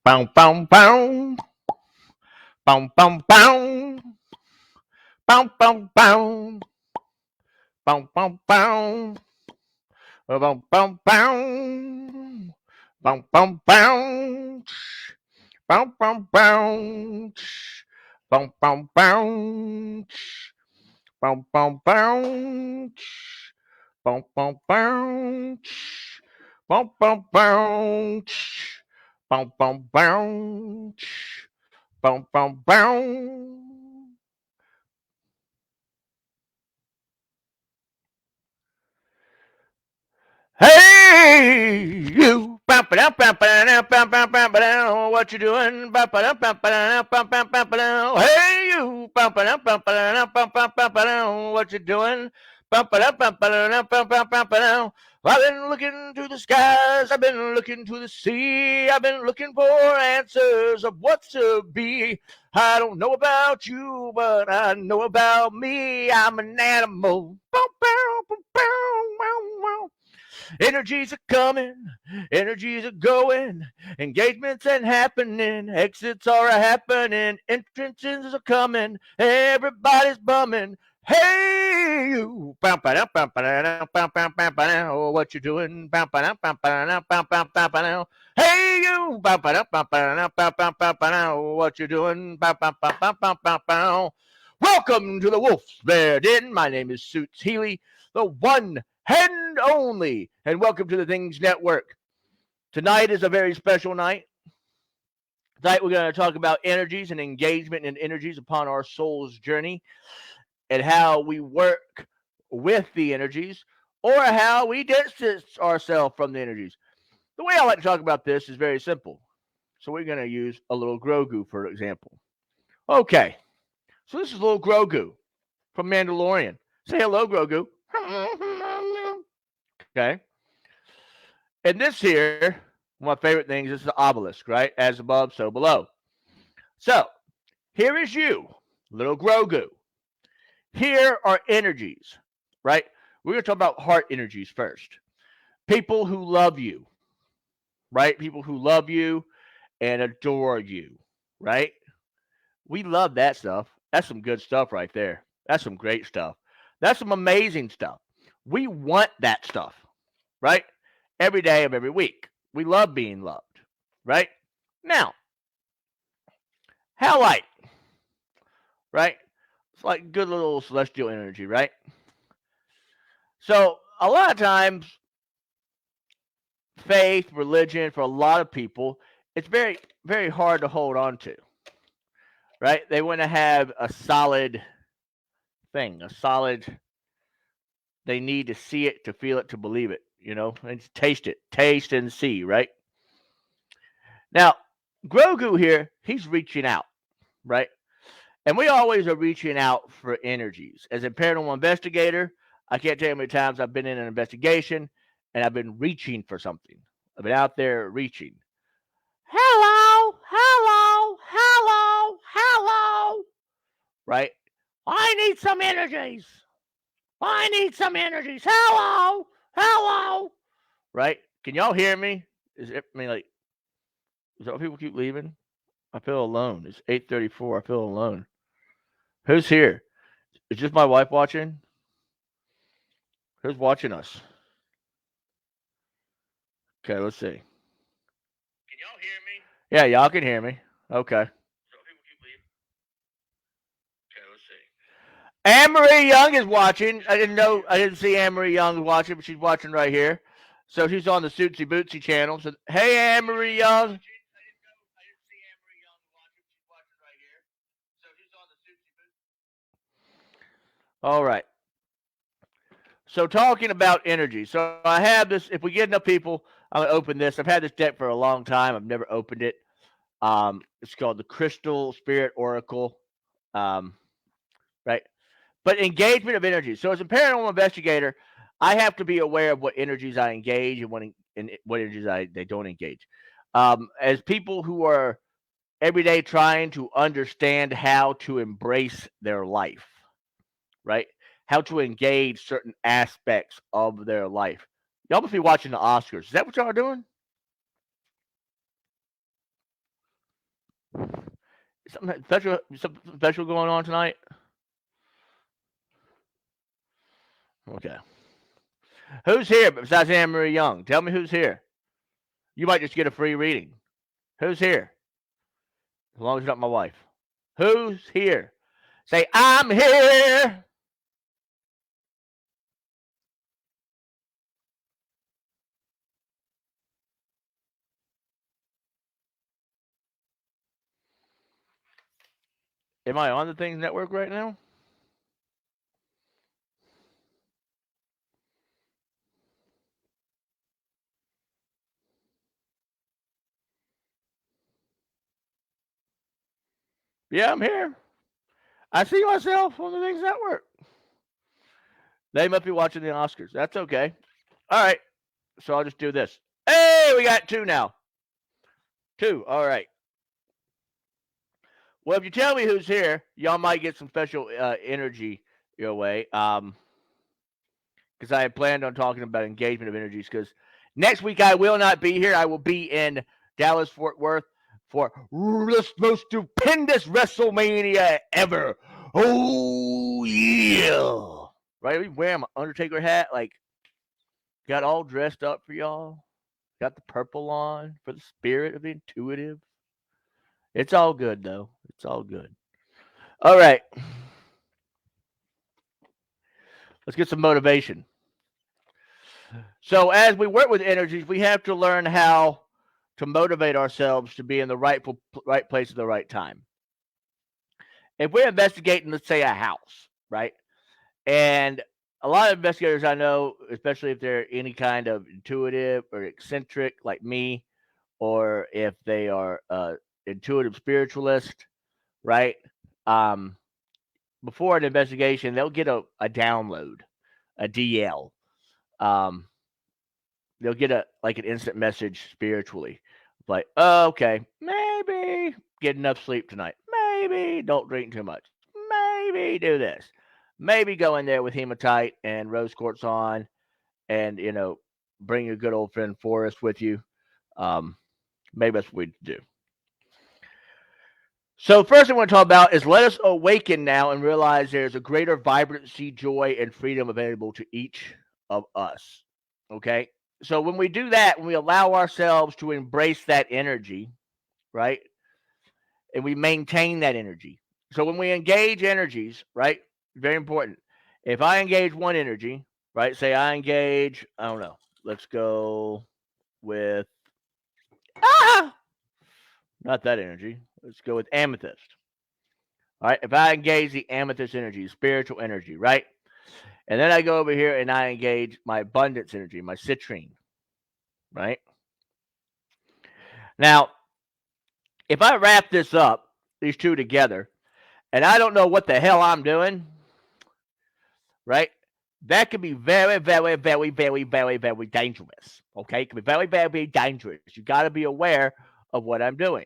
Bow, bow, bow. Bow, bow, bow. Bow, bow, bow. Bow, bow, bow. Bow, bow, bow. Bow, bow, bow. Bow, bow, bow. Bow, bow, bow. Bow, bow, bow. Bow, bow, bow. Bow, bow, bow. Bow, bow, bow. Bow, bow, bow. Hey, you. What you doing? Hey, you. What you doing? I've been looking to the skies. I've been looking to the sea. I've been looking for answers of what's to be. I don't know about you, but I know about me. I'm an animal. Energies are coming, energies are going, engagements ain't happening, exits are happening, entrances are coming, everybody's bumming. Hey, you! What you doing? Hey, you! What you doing? Welcome to the Wolf's Bear Den. My name is Suits Healy, the one and only, and welcome to the Things Network. Tonight is a very special night. Tonight we're going to talk about energies and engagement and energies upon our soul's journey and how we work with the energies or how we distance ourselves from the energies. The way I like to talk about this is very simple. So we're going to use a little Grogu, for example. Okay, so this is little Grogu from Mandalorian. Say hello, Grogu. Okay. And this here, one of my favorite things is the obelisk, right? As above, so below. So here is you, little Grogu. Here are energies, right? We're going to talk about heart energies first. People who love you, right? People who love you and adore you, right? We love that stuff. That's some good stuff right there. That's some great stuff. That's some amazing stuff. We want that stuff, right? Every day of every week. We love being loved, right? Now, halite, right? It's like good little celestial energy, right? So, a lot of times, faith, religion, for a lot of people, it's very, very hard to hold on to, right? They want to have a solid thing, they need to see it, to feel it, to believe it, and taste it, taste and see, right? Now, Grogu here, he's reaching out, right? And we always are reaching out for energies. As a paranormal investigator, I can't tell you how many times I've been in an investigation and I've been reaching for something. I've been out there reaching. Hello, hello, hello, hello. Right? I need some energies. I need some energies. Hello, hello. Right? Can y'all hear me? Is that people keep leaving? I feel alone. It's 8:34. I feel alone. Who's here? Is just my wife watching? Who's watching us? Okay, let's see. Can y'all hear me? Yeah, y'all can hear me. Okay. So people keep leaving. Okay, let's see. Anne Marie Young is watching. I didn't see Anne Marie Young watching, but she's watching right here. So she's on the Sootsy Bootsy channel. So hey, Anne Marie Young. All right. So talking about energy. So I have this. If we get enough people, I'm gonna open this. I've had this deck for a long time. I've never opened it. It's called the Crystal Spirit Oracle. Right. But engagement of energy. So as a paranormal investigator, I have to be aware of what energies I engage and what energies they don't engage. As people who are every day trying to understand how to embrace their life, right? How to engage certain aspects of their life. Y'all must be watching the Oscars. Is that what y'all are doing? Something special going on tonight? Okay. Who's here besides Anne Marie Young? Tell me who's here. You might just get a free reading. Who's here? As long as it's not my wife. Who's here? Say, I'm here. Am I on the Things Network right now? Yeah, I'm here. I see myself on the Things Network. They must be watching the Oscars. That's okay. All right. So I'll just do this. Hey, we got 2 now. 2. All right. Well, if you tell me who's here, y'all might get some special energy your way. Because I had planned on talking about engagement of energies. Because next week I will not be here. I will be in Dallas, Fort Worth for the most stupendous WrestleMania ever. Oh yeah! Right? We wear my Undertaker hat. Like, got all dressed up for y'all. Got the purple on for the spirit of the intuitive. It's all good though. It's all good. All right. Let's get some motivation. So as we work with energies, we have to learn how to motivate ourselves to be in the right place at the right time. If we're investigating, let's say, a house, right? And a lot of investigators I know, especially if they're any kind of intuitive or eccentric like me, or if they are intuitive spiritualist, right? Before an investigation, they'll get a download, a DL. They'll get an instant message spiritually, like, oh, okay, maybe get enough sleep tonight, maybe don't drink too much, maybe do this, maybe go in there with hematite and rose quartz on, and bring your good old friend Forrest with you. Maybe that's what we do. So first I want to talk about is let us awaken now and realize there's a greater vibrancy, joy, and freedom available to each of us. Okay? So when we do that, when we allow ourselves to embrace that energy, right? And we maintain that energy. So when we engage energies, right? Very important. If I engage one energy, right? Say I engage, I don't know. Let's go with not that energy. Let's go with amethyst. All right. If I engage the amethyst energy, spiritual energy, right? And then I go over here and I engage my abundance energy, my citrine, right? Now, if I wrap this up, these two together, and I don't know what the hell I'm doing, right? That could be very, very, very, very, very, very dangerous. Okay? It can be very, very, very dangerous. You got to be aware of what I'm doing,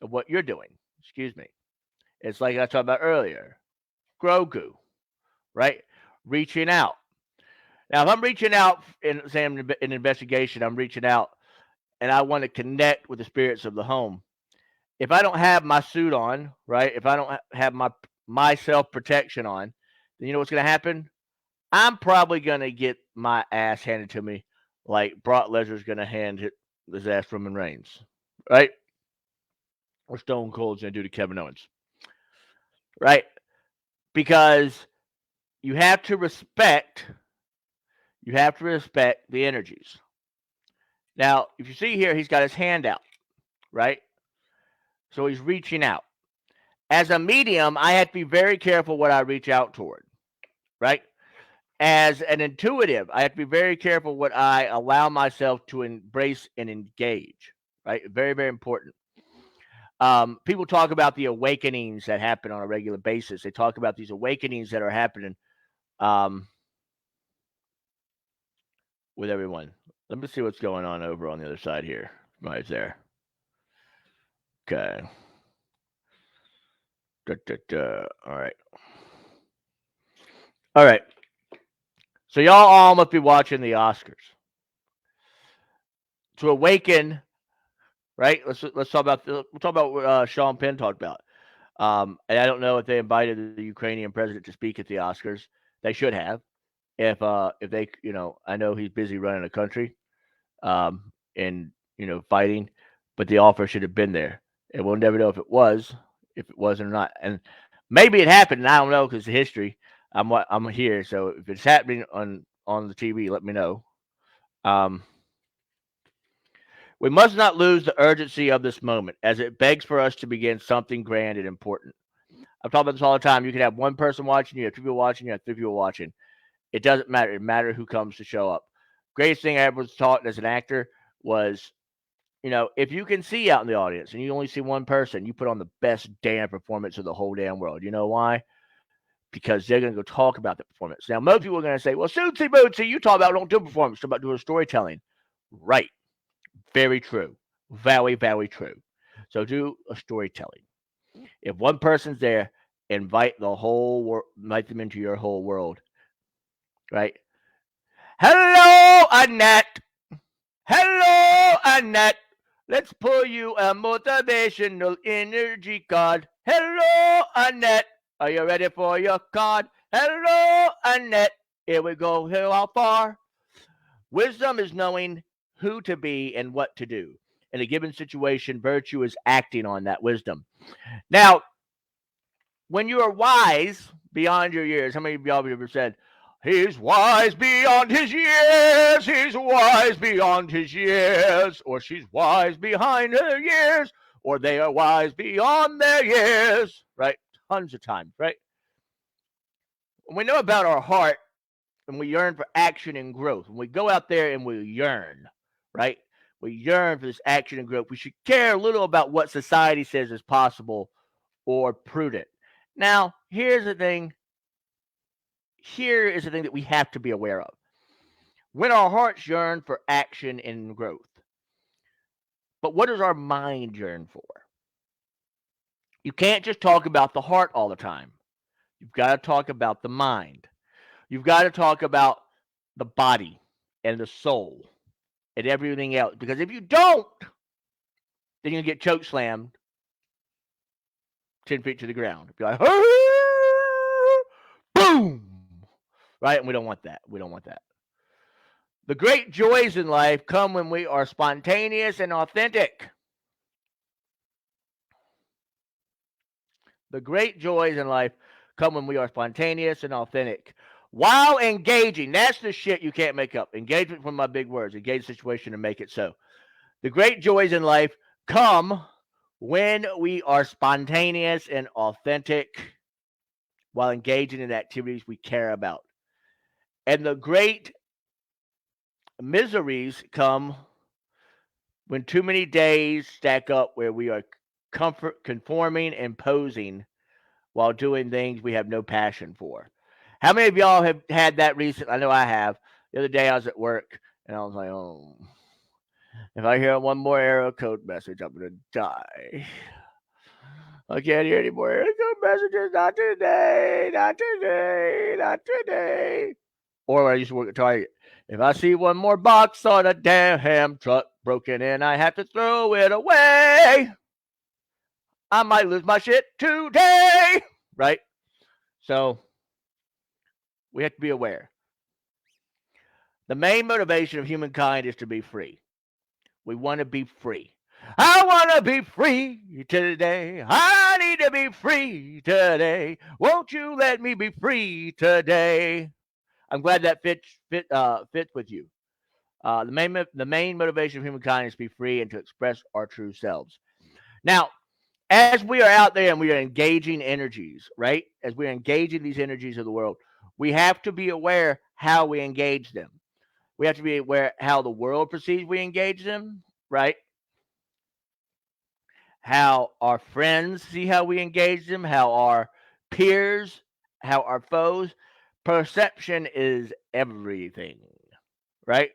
of what you're doing. Excuse me. It's like I talked about earlier. Grogu, right? Reaching out. Now, if I'm reaching out in, say, in an investigation, I'm reaching out and I want to connect with the spirits of the home. If I don't have my suit on, right? If I don't have my self protection on, then you know what's going to happen? I'm probably going to get my ass handed to me like Brock Lesnar's going to hand his ass Roman Reigns, right? Or Stone Cold's going to do to Kevin Owens, right? Because you have to respect the energies. Now, if you see here, he's got his hand out, right? So he's reaching out. As a medium, I have to be very careful what I reach out toward, right? As an intuitive, I have to be very careful what I allow myself to embrace and engage, right? Very, very important. People talk about the awakenings that happen on a regular basis. They talk about these awakenings that are happening with everyone. Let me see what's going on over on the other side here. Right there. Okay. All right. All right. So y'all all must be watching the Oscars. To awaken, right? Let's talk about we'll talk about what Sean Penn talked about. And I don't know if they invited the Ukrainian president to speak at the Oscars. They should have. If they, I know he's busy running a country, and fighting, but the offer should have been there, and we'll never know if it wasn't or not. And maybe it happened, and I don't know because the history. I'm here, so if it's happening on the TV, let me know. Um, we must not lose the urgency of this moment, as it begs for us to begin something grand and important. I've talked about this all the time. You can have one person watching, you have two people watching, you have three people watching. It doesn't matter. It matters who comes to show up. Greatest thing I ever was taught as an actor was, if you can see out in the audience and you only see one person, you put on the best damn performance of the whole damn world. You know why? Because they're going to go talk about the performance. Now, most people are going to say, well, Suitsy Bootsy, you talk about don't do performance, talk about doing storytelling. Right. Very true. Very, very true. So do a storytelling. If one person's there, invite the whole world, invite them into your whole world. Right? Hello, Annette. Hello, Annette. Let's pull you a motivational energy card. Hello, Annette. Are you ready for your card? Hello, Annette. Here we go. How far? Wisdom is knowing who to be and what to do. In a given situation, virtue is acting on that wisdom. Now, when you are wise beyond your years, how many of y'all have ever said, he's wise beyond his years, he's wise beyond his years, or she's wise behind her years, or they are wise beyond their years, right? Tons of times, right? When we know about our heart and we yearn for action and growth, when we go out there and we yearn, right? We yearn for this action and growth. We should care a little about what society says is possible or prudent. Now, here's the thing. Here is the thing that we have to be aware of. When our hearts yearn for action and growth, but what does our mind yearn for? You can't just talk about the heart all the time. You've got to talk about the mind. You've got to talk about the body and the soul and everything else. Because if you don't, then you're going to get choke slammed 10 feet to the ground. Be like, boom! Right? And we don't want that. We don't want that. The great joys in life come when we are spontaneous and authentic. The great joys in life come when we are spontaneous and authentic. While engaging, that's the shit you can't make up. Engagement from my big words. Engage the situation and make it so. The great joys in life come when we are spontaneous and authentic while engaging in activities we care about. And the great miseries come when too many days stack up where we are conforming and posing while doing things we have no passion for. How many of y'all have had that recent? I know I have. The other day I was at work and I was like, oh, if I hear one more error code message, I'm going to die. I can't hear any more error code messages. Not today. Not today. Not today. Or when I used to work at Target. If I see one more box on a damn truck broken in, I have to throw it away. I might lose my shit today. Right? So we have to be aware. The main motivation of humankind is to be free. We want to be free. I want to be free today. I need to be free today. Won't you let me be free today? I'm glad that fits with you. The main motivation of humankind is to be free and to express our true selves. Now, as we are out there and we are engaging energies, right? As we are engaging these energies of the world, we have to be aware how we engage them. We have to be aware how the world perceives we engage them, right? How our friends see how we engage them, how our peers, how our foes. Perception is everything, right?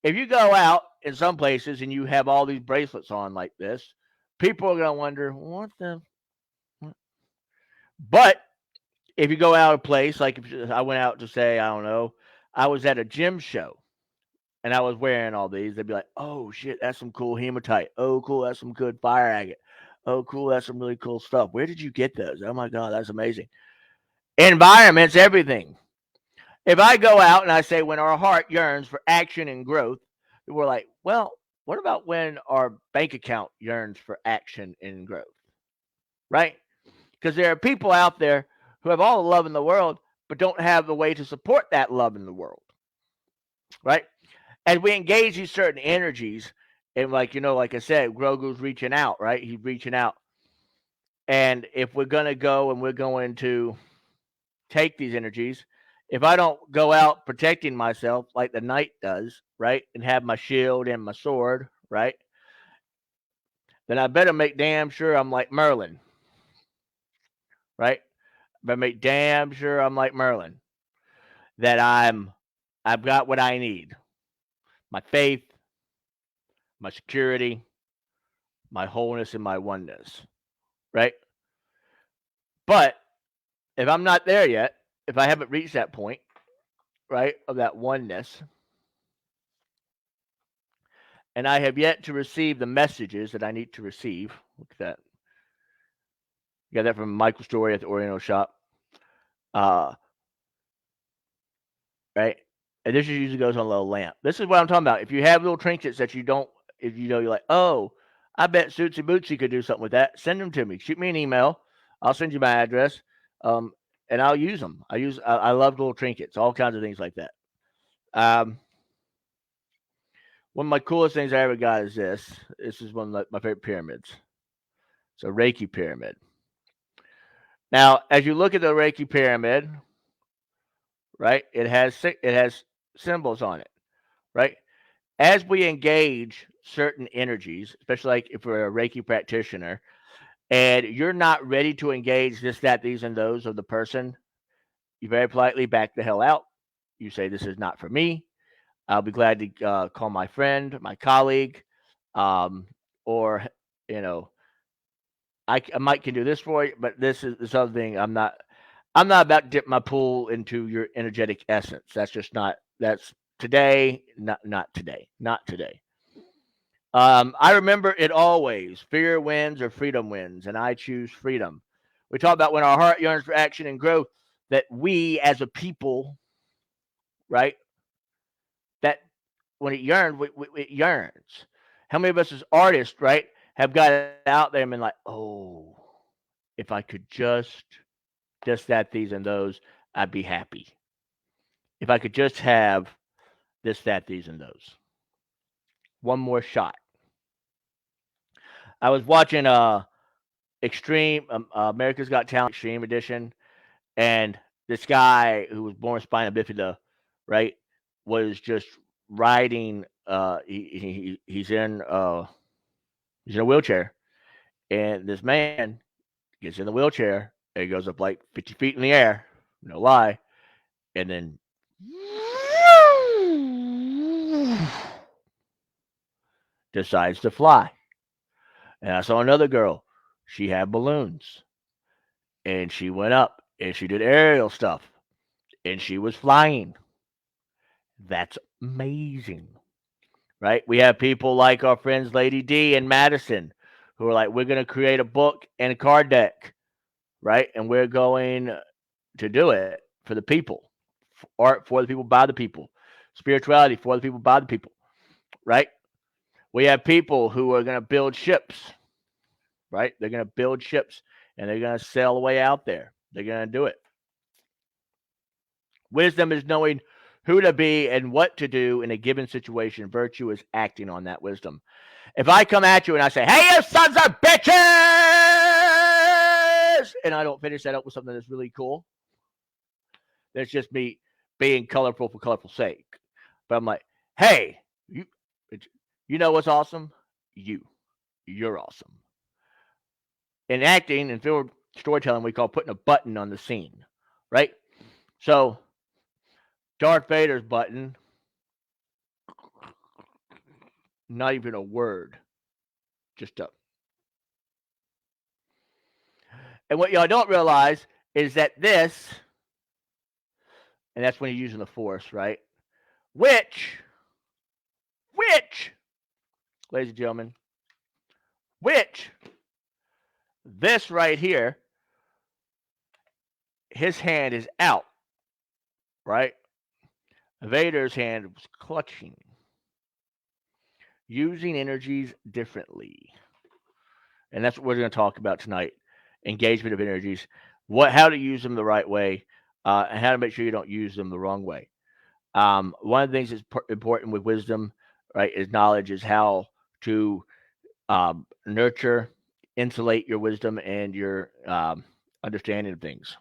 If you go out in some places and you have all these bracelets on like this, people are going to wonder, what the? What? But if you go out a place, like if I went out to say, I don't know, I was at a gym show and I was wearing all these, they'd be like, oh shit, that's some cool hematite. Oh, cool, that's some good fire agate. Oh, cool. That's some really cool stuff. Where did you get those? Oh my God, that's amazing. Environment's everything. If I go out and I say, when our heart yearns for action and growth, we're like, well, what about when our bank account yearns for action and growth? Right? Because there are people out there who have all the love in the world, but don't have the way to support that love in the world. Right? And we engage these certain energies, and like I said, Grogu's reaching out, right? He's reaching out. And if we're gonna go and we're going to take these energies, if I don't go out protecting myself like the knight does, right, and have my shield and my sword, right, then I better make damn sure I'm like Merlin, right? Better make damn sure I'm like Merlin, that I've got what I need: my faith, my security, my wholeness, and my oneness, right? But if I'm not there yet, if I haven't reached that point, right, of that oneness, and I have yet to receive the messages that I need to receive. Look at that. You got that from Michael Story at the Oriental Shop. Uh, right? And this usually goes on a little lamp. This is what I'm talking about. If you have little trinkets that you don't, if you know, you're like, oh, I bet Suitsy Bootsy could do something with that. Send them to me. Shoot me an email. I'll send you my address, and I'll use them. I love little trinkets, all kinds of things like that. One of my coolest things I ever got is this. This is one of my favorite pyramids. It's a Reiki pyramid. Now, as you look at the Reiki pyramid, right, it has symbols on it, right? As we engage certain energies, especially like if we're a Reiki practitioner, and you're not ready to engage this, that, these, and those of the person, you very politely back the hell out. You say, this is not for me. I'll be glad to call my friend, my colleague, or, you know, I might can do this for you, but this other thing, I'm not about to dip my pool into your energetic essence. That's just not, that's today, not today, not today. I remember it always: fear wins or freedom wins, and I choose freedom. We talk about when our heart yearns for action and growth, that we as a people, right, that when it yearns, it yearns. How many of us as artists, right, have got out there and been like, oh, if I could just this, that, these, and those, I'd be happy. If I could just have this, that, these, and those. One more shot. I was watching Extreme America's Got Talent Extreme Edition, and this guy who was born spina bifida, right, was just riding. He's in a wheelchair, and this man gets in the wheelchair and he goes up like 50 feet in the air, no lie, and then decides to fly. And I saw another girl. She had balloons, and she went up and she did aerial stuff, and she was flying. That's amazing, right? We have people like our friends Lady D and Madison who are like, we're going to create a book and a card deck, right? And we're going to do it for the people, art for the people, by the people, spirituality for the people, by the people, right? We have people who are going to build ships, right? They're going to build ships and they're going to sail the way out there. They're going to do it. Wisdom is knowing who to be and what to do in a given situation. Virtue is acting on that wisdom. If I come at you and I say, hey, you sons of bitches, and I don't finish that up with something that's really cool, that's just me being colorful for colorful sake. But I'm like, hey, you know what's awesome? You're awesome. In acting and film storytelling, we call putting a button on the scene, right? So Darth Vader's button, not even a word, just up. And what y'all don't realize is that this, and that's when you're using the Force, right? Which, ladies and gentlemen, which This right here, his hand is out, right? Vader's hand was clutching, using energies differently. And that's what we're going to talk about tonight. Engagement of energies, how to use them the right way, and how to make sure you don't use them the wrong way. One of the things that's important with wisdom, right, is knowledge, is how to nurture, insulate your wisdom and your understanding of things.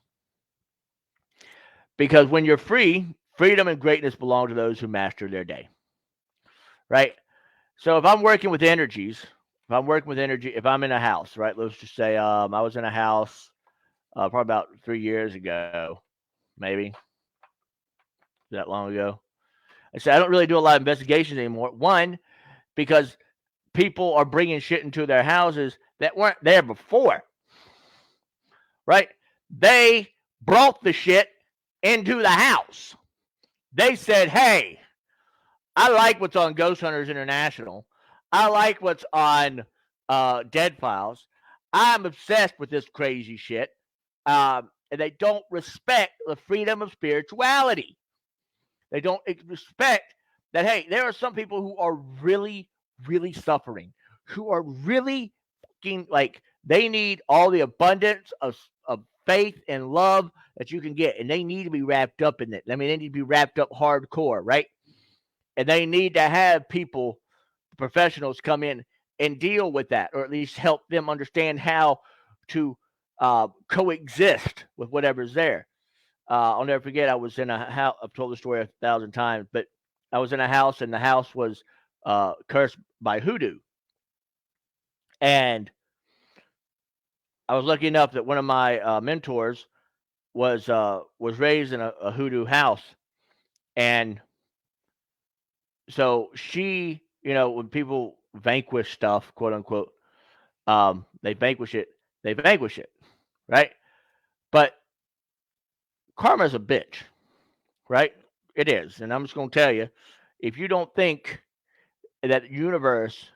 Because when you're free, freedom and greatness belong to those who master their day, right? So if I'm working with energies, if I'm in a house, right? Let's just say I was in a house probably about 3 years ago, maybe that long ago. I said I don't really do a lot of investigations anymore. One, because people are bringing shit into their houses that weren't there before, right? They brought the shit into the house. They said, hey, I like what's on Ghost Hunters International. I like what's on Dead Files. I'm obsessed with this crazy shit. And they don't respect the freedom of spirituality. They don't respect that, hey, there are some people who are really, really suffering, who are really fucking like, they need all the abundance of faith and love that you can get. And they need to be wrapped up in it. I mean, they need to be wrapped up hardcore, right? And they need to have people, professionals, come in and deal with that, or at least help them understand how to coexist with whatever's there. I'll never forget, I was in a house. I've told the story 1,000 times, but I was in a house, and the house was cursed by hoodoo. And I was lucky enough that one of my mentors was raised in a hoodoo house, and so she, when people vanquish stuff, quote unquote, they vanquish it. They vanquish it, right? But karma's a bitch, right? It is, and I'm just gonna tell you, if you don't think that the universe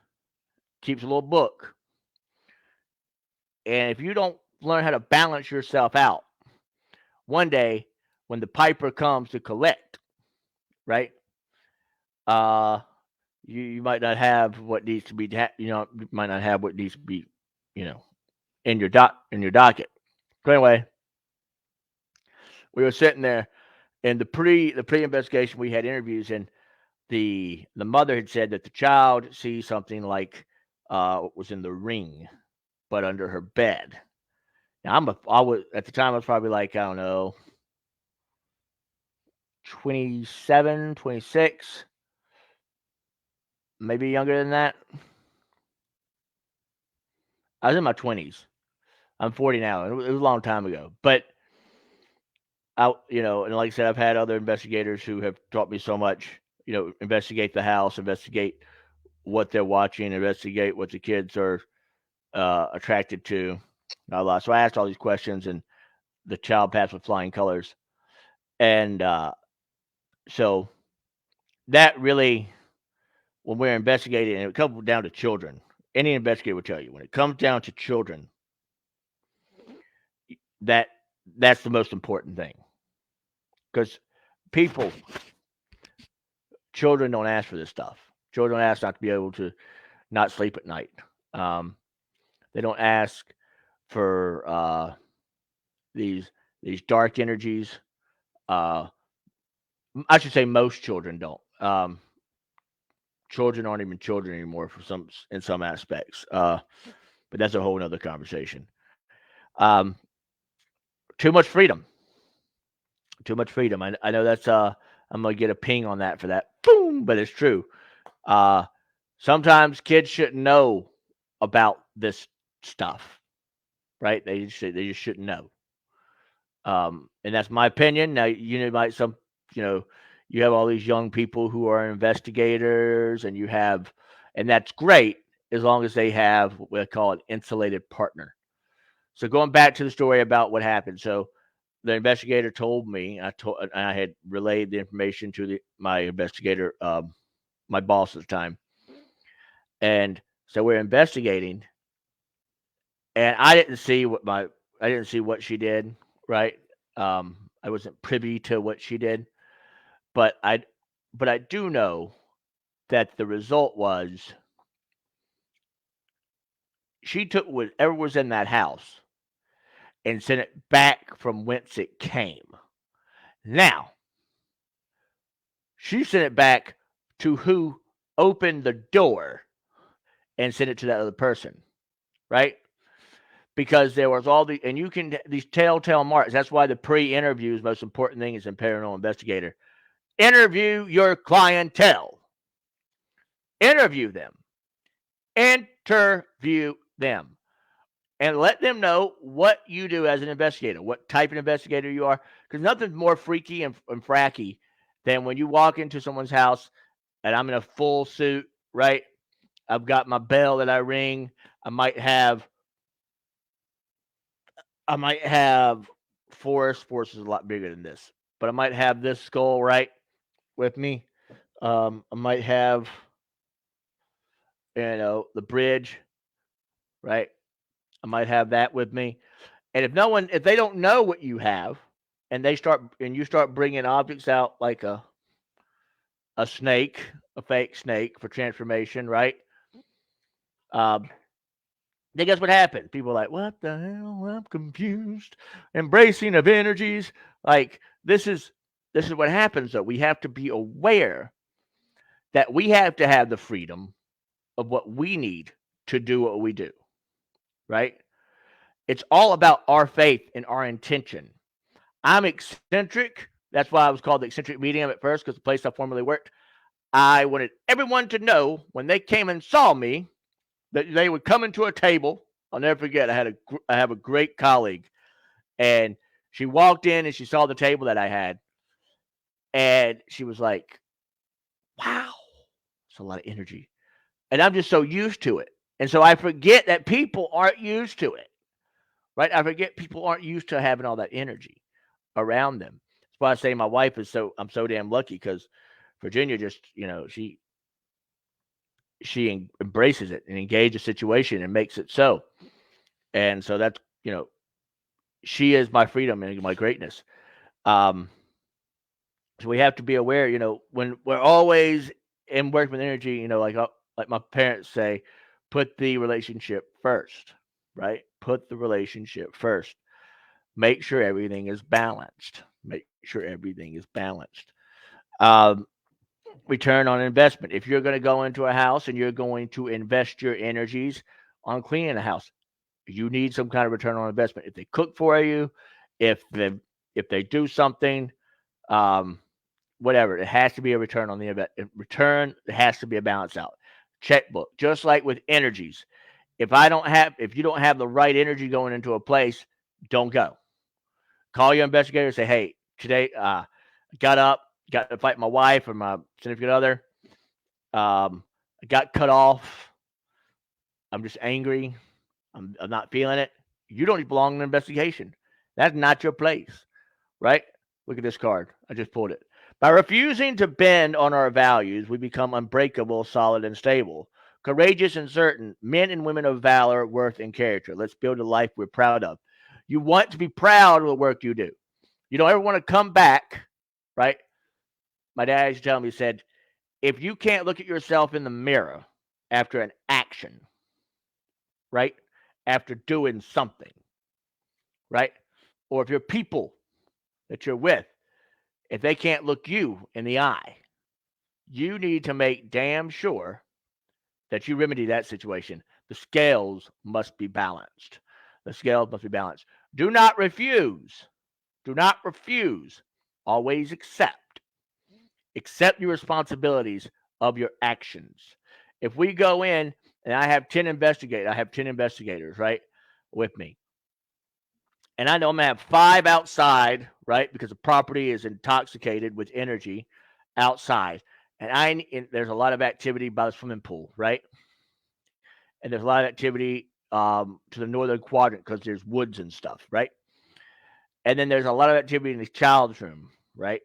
keeps a little book, and if you don't learn how to balance yourself out, one day when the piper comes to collect, right? Uh, you might not have what needs to be, you might not have what needs to be, you know, in your docket. So anyway, we were sitting there in the pre investigation. We had interviews, and the mother had said that the child sees something like was in the ring, but under her bed. Now I was at the time, I was probably like, I don't know, 27, 26, maybe younger than that. I was in my 20s. I'm 40 now. It was a long time ago, but and like I said, I've had other investigators who have taught me so much. Investigate the house, investigate what they're watching, investigate what the kids are attracted to. So I asked all these questions, and the child passed with flying colors. And so that really, when we're investigating, and it comes down to children, any investigator will tell you, when it comes down to children, that's the most important thing. Because children don't ask for this stuff. Children don't ask not to be able to not sleep at night. They don't ask for these dark energies. I should say most children don't. Children aren't even children anymore in some aspects. But that's a whole nother conversation. Too much freedom. Too much freedom. I know that's I'm gonna get a ping on that for that. Boom, but it's true. Sometimes kids shouldn't know about this stuff, right? They just shouldn't know. And that's my opinion. Now, you have all these young people who are investigators, and that's great as long as they have what we call an insulated partner. So going back to the story about what happened. So the investigator told me, I had relayed the information to my investigator, my boss at the time. And so we're investigating, and I didn't see what she did, right? I wasn't privy to what she did, but I do know that the result was she took whatever was in that house and sent it back from whence it came. Now, she sent it back to who opened the door and sent it to that other person, right? Because there was all and you can, these telltale marks. That's why the pre-interview most important thing is in paranormal investigator. Interview your clientele. Interview them. Interview them. And let them know what you do as an investigator, what type of investigator you are. Because nothing's more freaky and fracky than when you walk into someone's house and I'm in a full suit, right? I've got my bell that I ring. I might have Forrest. Forrest is a lot bigger than this, but I might have this skull right with me. I might have, the bridge, right? I might have that with me. And if they don't know what you have, and you start bringing objects out like a snake, a fake snake for transformation, right? Then guess what happens? People are like, what the hell? I'm confused. Embracing of energies. Like this is what happens though. We have to be aware that we have to have the freedom of what we need to do what we do. Right? It's all about our faith and our intention. I'm eccentric. That's why I was called the eccentric medium at first, because the place I formerly worked, I wanted everyone to know when they came and saw me that they would come into a table. I'll never forget. I have a great colleague, and she walked in and she saw the table that I had, and she was like, "Wow, it's a lot of energy," and I'm just so used to it, and so I forget that people aren't used to it, right? I forget people aren't used to having all that energy around them. That's why I say my wife is I'm so damn lucky, because Virginia just, she embraces it and engages the situation and makes it so. And so that's, she is my freedom and my greatness. So we have to be aware, when we're always in work with energy, like my parents say, put the relationship first, right? Put the relationship first. Make sure everything is balanced. Make sure everything is balanced. Return on investment. If you're going to go into a house and you're going to invest your energies on cleaning the house, you need some kind of return on investment. If they cook for you, if they do something, whatever, it has to be a return on the return. It has to be a balance out checkbook. Just like with energies, if you don't have the right energy going into a place, don't go. Call your investigator and say, hey, today got up, got to fight my wife or my significant other. I got cut off. I'm just angry. I'm not feeling it. You don't belong in an investigation. That's not your place, right? Look at this card. I just pulled it. By refusing to bend on our values, we become unbreakable, solid, and stable. Courageous and certain, men and women of valor, worth, and character. Let's build a life we're proud of. You want to be proud of the work you do. You don't ever want to come back, right? My dad used to tell me, he said, if you can't look at yourself in the mirror after an action, right? After doing something, right? Or if your people that you're with, if they can't look you in the eye, you need to make damn sure that you remedy that situation. The scales must be balanced. The scales must be balanced. Do not refuse. Do not refuse. Always accept. Accept your responsibilities of your actions. If we go in and I have 10 investigators, right, with me. And I know I'm going to have 5 outside, right, because the property is intoxicated with energy outside. And there's a lot of activity by the swimming pool, right? And there's a lot of activity to the northern quadrant because there's woods and stuff, right? And then there's a lot of activity in the child's room, right?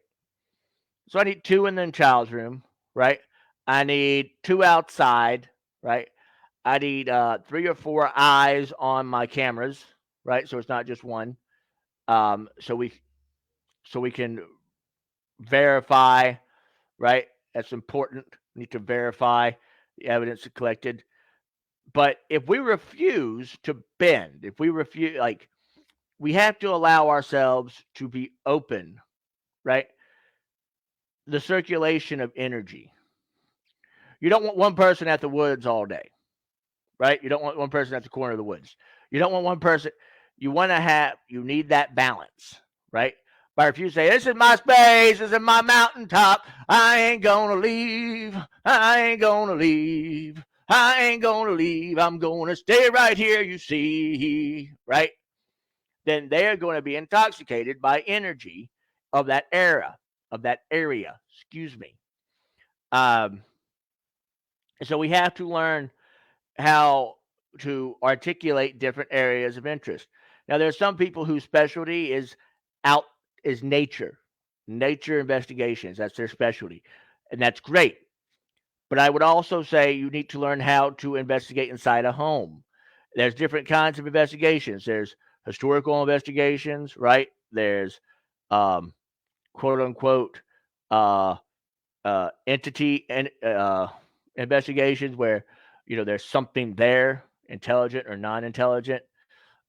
So I need 2 in the child's room, right? I need 2 outside, right? I need 3 or 4 eyes on my cameras, right? So it's not just one. So we can verify, right? That's important. We need to verify the evidence collected. But if we refuse to bend, if we refuse, like, we have to allow ourselves to be open, right? The circulation of energy. You don't want one person at the woods all day, right? You don't want one person at the corner of the woods. You don't want one person. You need that balance, right? But if you say, this is my space, this is my mountaintop, I ain't gonna leave, I ain't gonna leave, I ain't gonna leave, I'm gonna stay right here, you see, right? Then they are going to be intoxicated by energy of that area, excuse me. So we have to learn how to articulate different areas of interest. Now, there are some people whose specialty is nature investigations. That's their specialty, and that's great. But I would also say you need to learn how to investigate inside a home. There's different kinds of investigations. There's historical investigations, right? There's quote unquote uh, entity and investigations where there's something there, intelligent or non-intelligent.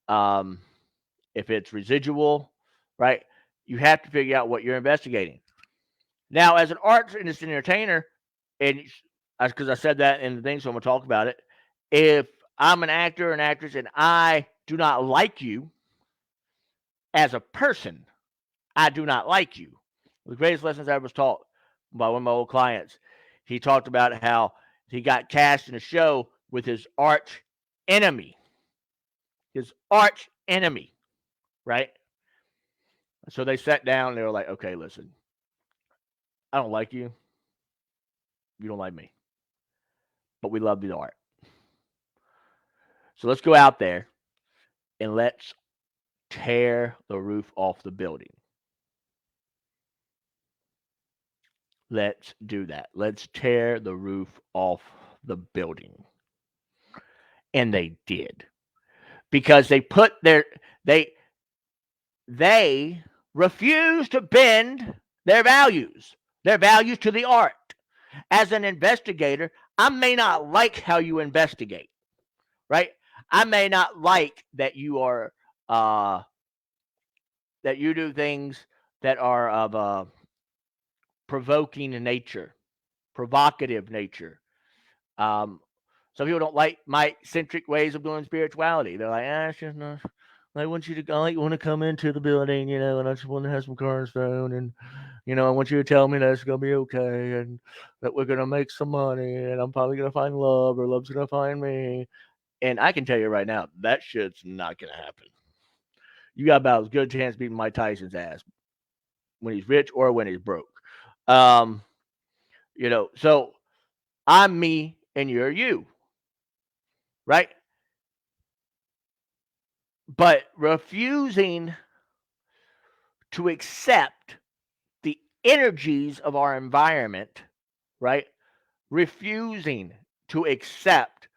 Um, if it's residual, right? You have to figure out what you're investigating. Now, as an arts and as an entertainer, and because I said that in the thing, so I'm gonna talk about it. If I'm an actor or an actress and I do not like you as a person, I do not like you. The greatest lessons I was taught by one of my old clients. He talked about how he got cast in a show with his arch enemy. His arch enemy, right? So they sat down and they were like, okay, listen, I don't like you. You don't like me. But we love the art. So let's go out there and let's tear the roof off the building. Let's do that. Let's tear the roof off the building. And they did. Because they refused to bend their values to the art. As an investigator, I may not like how you investigate, right? I may not like that you are that you do things that are of provoking nature, provocative nature. Some people don't like my eccentric ways of doing spirituality. They're like, it's just not. I want to come into the building, and I just want to have some cornerstone, and I want you to tell me that it's gonna be okay, and that we're gonna make some money, and I'm probably gonna find love, or love's gonna find me. And I can tell you right now, that shit's not gonna happen. You got about as good a chance beating Mike Tyson's ass when he's rich or when he's broke. So I'm me and you're you, right? But refusing to accept the energies of our environment, right? Refusing to accept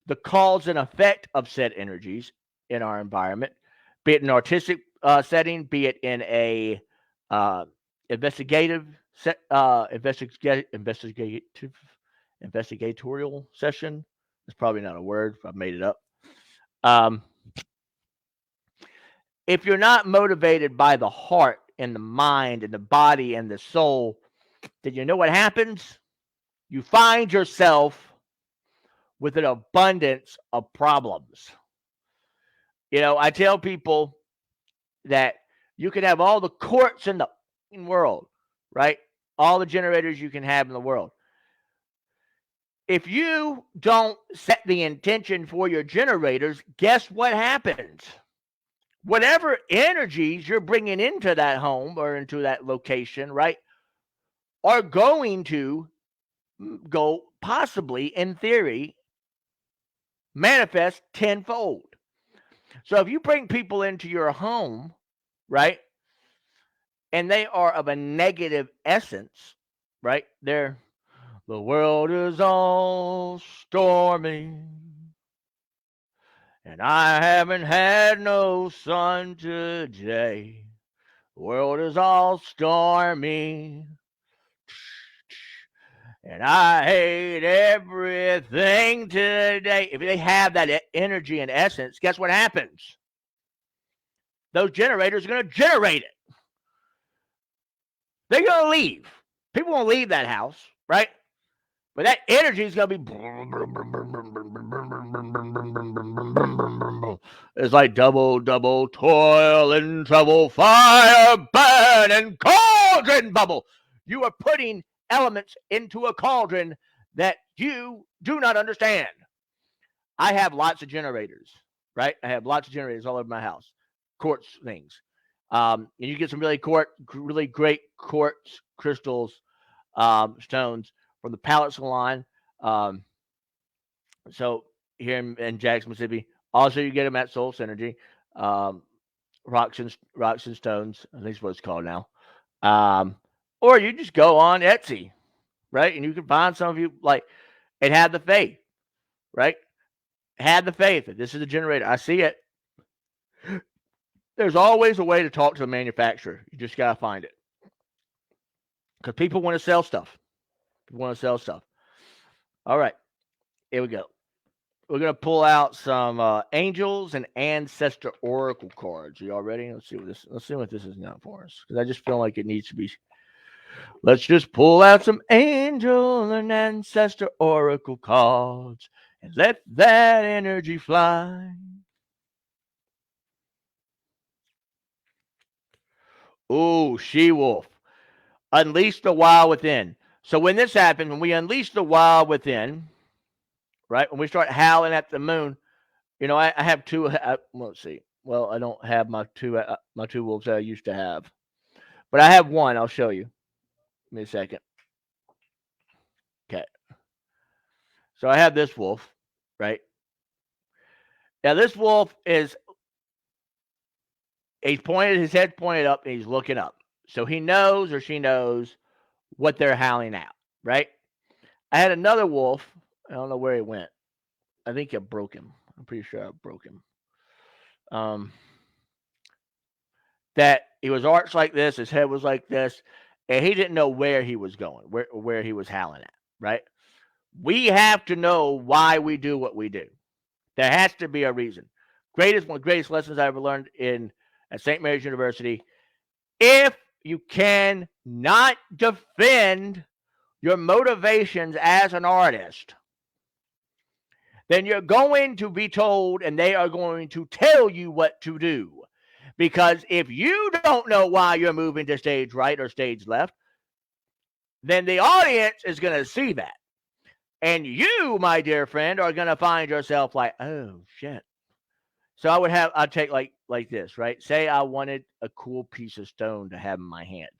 the cause and effect of said energies in our environment, be it an artistic setting, be it in a investigative investigatorial session. It's probably not a word. I've made it up. If you're not motivated by the heart and the mind and the body and the soul, then you know what happens? You find yourself with an abundance of problems. I tell people that you can have all the courts in the world, right? All the generators you can have in the world. If you don't set the intention for your generators, guess what happens? Whatever energies you're bringing into that home or into that location, right, are going to go possibly, in theory, manifest tenfold. So if you bring people into your home, right, and they are of a negative essence, right, the world is all stormy. And I haven't had no sun today. World is all stormy. And I hate everything today. If they have that energy and essence, guess what happens? Those generators are going to generate it. They're going to leave. People won't leave that house, right? But that energy is going to be. It's like double toil and trouble, fire, burn, and cauldron bubble. You are putting elements into a cauldron that you do not understand. I have lots of generators, right? I have lots of generators all over my house, quartz things. And you get some really great quartz crystals, stones from the Palette Salon. So here in Jackson, Mississippi. Also, you get them at Soul Synergy. Rocks and Stones, at least what it's called now. Or you just go on Etsy, right? And you can find some of you like it had the faith, right? Had the faith that this is a generator. I see it. There's always a way to talk to the manufacturer. You just gotta find it. Because people want to sell stuff. All right. Here we go. We're gonna pull out some angels and ancestor oracle cards. Are y'all ready? Let's see what this is now for us. Because I just feel like it needs to be. Let's just pull out some angel and ancestor oracle cards and let that energy fly. Ooh, she-wolf. Unleash the wild within. So when this happens, when we unleash the wild within, right? When we start howling at the moon, I have two. Let's see. Well, I don't have my two wolves that I used to have, but I have one. I'll show you. Give me a second. Okay. So I have this wolf, right? Now this wolf is his head pointed up, and he's looking up. So he knows or she knows what they're howling at, right? I had another wolf. I don't know where he went. I think I broke him. I'm pretty sure I broke him. That he was arched like this, his head was like this, and he didn't know where he was going, where he was howling at, right? We have to know why we do what we do. There has to be a reason. One of the greatest lessons I ever learned at St. Mary's University. If you can not defend your motivations as an artist, then you're going to be told, and they are going to tell you what to do. Because if you don't know why you're moving to stage right or stage left, then the audience is going to see that. And you, my dear friend, are going to find yourself like, oh, shit. So I'd take like this, right? Say I wanted a cool piece of stone to have in my hand.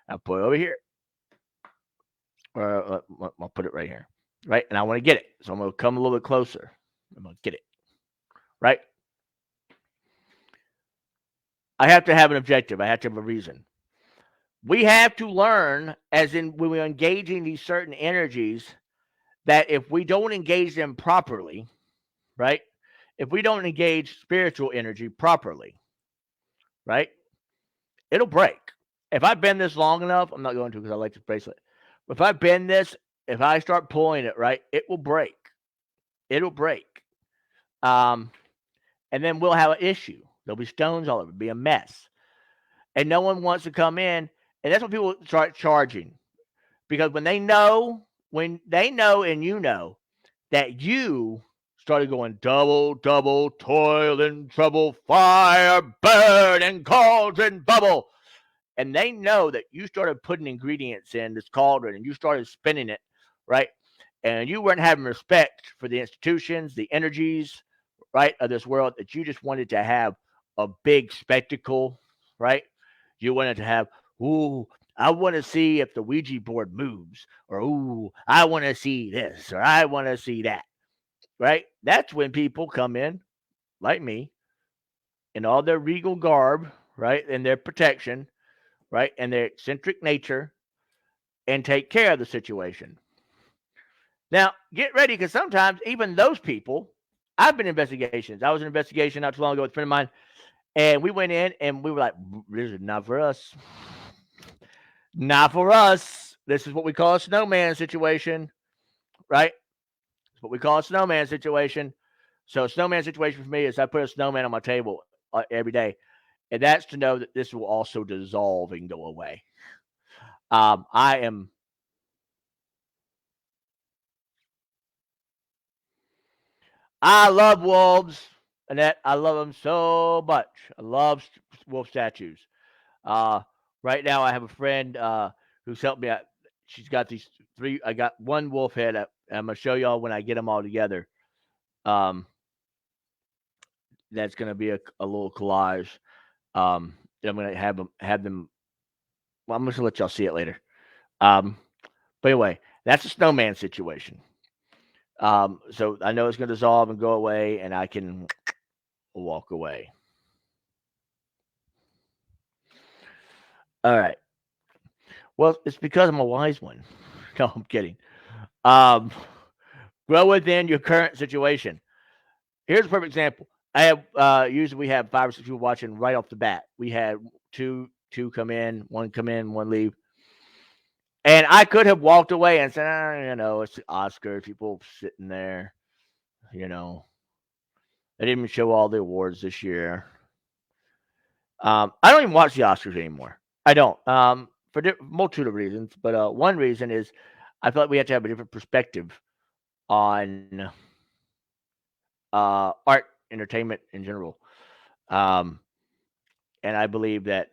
I'll put it over here. Or I'll put it right here, right? And I want to get it. So I'm going to come a little bit closer. I'm going to get it, right? I have to have an objective. I have to have a reason. We have to learn, as in when we're engaging these certain energies, that if we don't engage them properly, right? If we don't engage spiritual energy properly, right? It'll break. If I bend this long enough, I'm not going to because I like this bracelet. But if I bend this, if I start pulling it, right, it will break. It'll break. And then we'll have an issue. There'll be stones all over. It'll be a mess. And no one wants to come in. And that's when people start charging. Because when they know and you know that you started going double toil and trouble, fire, burn, and cauldron bubble. And they know that you started putting ingredients in this cauldron and you started spinning it, right? And you weren't having respect for the institutions, the energies, right, of this world, that you just wanted to have a big spectacle, right? You wanted to have, ooh, I want to see if the Ouija board moves, or ooh, I want to see this, or I want to see that, right? That's when people come in, like me, in all their regal garb, right, and their protection, right, and their eccentric nature, and take care of the situation. Now, get ready, because sometimes even those people I've been in investigations. I was in an investigation not too long ago with a friend of mine, and we went in and we were like, "This is not for us. Not for us. This is what we call a snowman situation, right? It's what we call a snowman situation. So, a snowman situation for me is I put a snowman on my table every day, and that's to know that this will also dissolve and go away. I am. I love wolves, Annette. I love them so much. I love wolf statues. Uh, right now, I have a friend who's helped me out. She's got these three. I got one wolf head. I'm gonna show y'all when I get them all together. Um, that's gonna be a little collage. I'm gonna have them. Well, I'm just gonna let y'all see it later. Um, but anyway, that's a snowman situation. So I know it's gonna dissolve and go away, and I can walk away. All right. Well, it's because I'm a wise one. No, I'm kidding. Um, grow within your current situation. Here's a perfect example. I have usually we have 5 or 6 people watching right off the bat. We had two come in, one leave. And I could have walked away and said, it's the Oscars, people sitting there, you know. They didn't even show all the awards this year. I don't even watch the Oscars anymore. I don't. For multitude of reasons, but one reason is I feel like we have to have a different perspective on art, entertainment in general. Um, and I believe that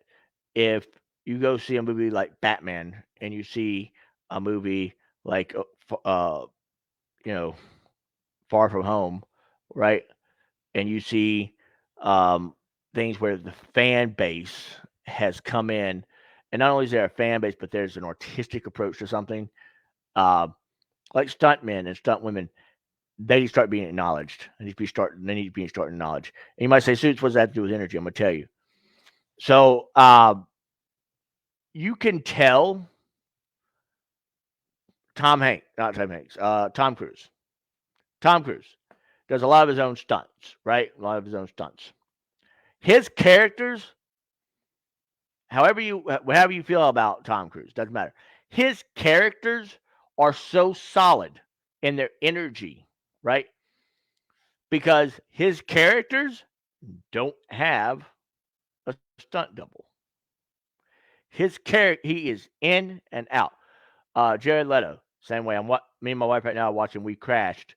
if you go see a movie like Batman and you see a movie like you know Far From Home, right, and you see um, things where the fan base has come in, and not only is there a fan base, but there's an artistic approach to something, uh, like stuntmen and stunt women. They need to start being acknowledged. They need to be starting knowledge. And you might say, Suits, what does that have to do with energy? I'm gonna tell you. So you can tell Tom Cruise. Tom Cruise does a lot of his own stunts, right? A lot of his own stunts. His characters, however you feel about Tom Cruise, doesn't matter. His characters are so solid in their energy, right? Because his characters don't have a stunt double. His character, he is in and out. Jared Leto, same way. Me and my wife right now are watching We Crashed,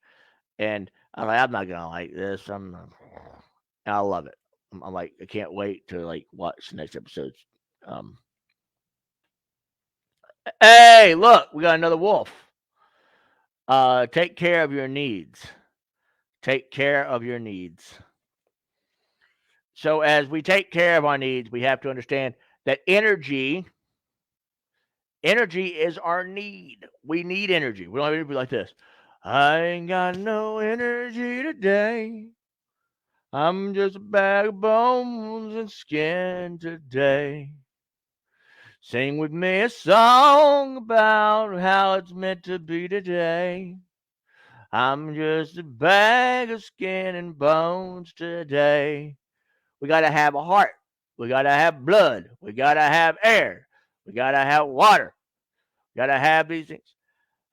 and I'm not gonna like this. I love it. I'm like, I can't wait to like watch the next episodes. Um, hey, look, we got another wolf. Take care of your needs. Take care of your needs. So as we take care of our needs, we have to understand that energy is our need. We need energy. We don't have energy like this. I ain't got no energy today. I'm just a bag of bones and skin today. Sing with me a song about how it's meant to be today. I'm just a bag of skin and bones today. We got to have a heart. We got to have blood. We got to have air. We got to have water. We got to have these things.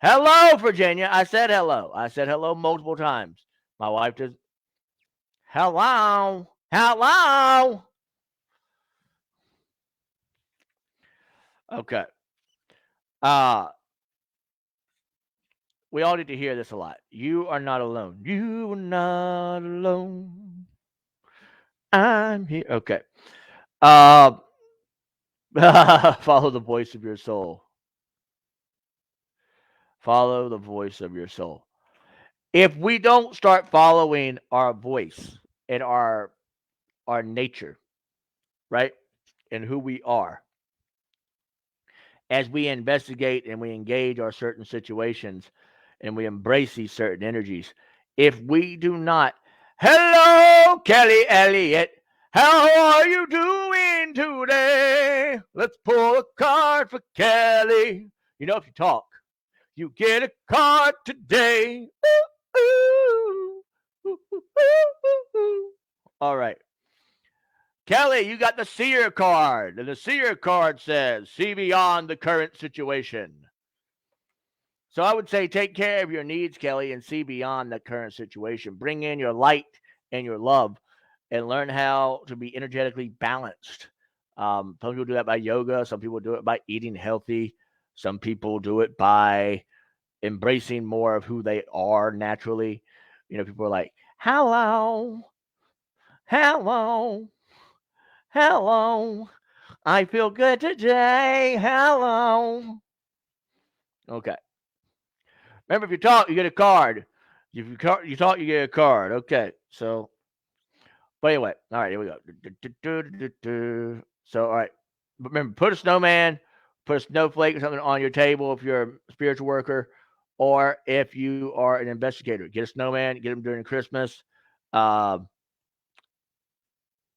Hello, Virginia. I said hello. I said hello multiple times. My wife does. Hello. Hello. Okay. Uh, we all need to hear this a lot. You are not alone. You are not alone. I'm here. Okay. Uh, follow the voice of your soul. Follow the voice of your soul. If we don't start following our voice and our nature, right, and who we are, as we investigate and we engage our certain situations and we embrace these certain energies, if we do not, hello, Kelly Elliott, how are you doing today? Let's pull a card for Kelly. If you talk, you get a card today. Ooh, ooh, All right. Kelly, you got the seer card. And the seer card says, see beyond the current situation. So I would say take care of your needs, Kelly, and see beyond the current situation. Bring in your light and your love and learn how to be energetically balanced. Some people do that by yoga. Some people do it by eating healthy. Some people do it by embracing more of who they are naturally. You know, people are like, hello, hello, hello. I feel good today. Hello. Okay. Remember, if you talk, you get a card. If you talk, you get a card. Okay. So, but anyway, all right, here we go. So, all right. But remember, put a snowman, put a snowflake or something on your table if you're a spiritual worker, or if you are an investigator. Get a snowman, get them during Christmas. That's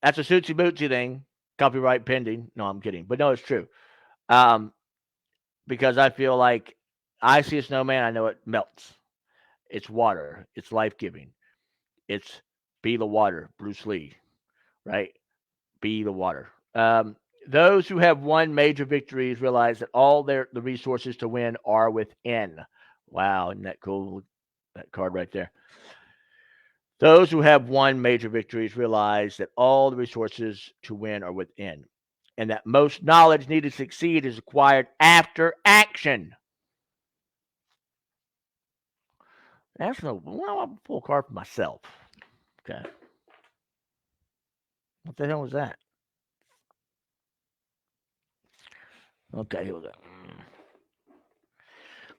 a Suitsy Bootsy thing. Copyright pending. No, I'm kidding. But no, it's true. Because I feel like I see a snowman, I know it melts. It's water. It's life giving. It's be the water, Bruce Lee, right? Be the water. Those who have won major victories realize that all the resources to win are within. Wow, isn't that cool? That card right there. Those who have won major victories realize that all the resources to win are within, and that most knowledge needed to succeed is acquired after action. That's no. Well, I'm full card for myself. Okay. What the hell was that? Okay, here we go.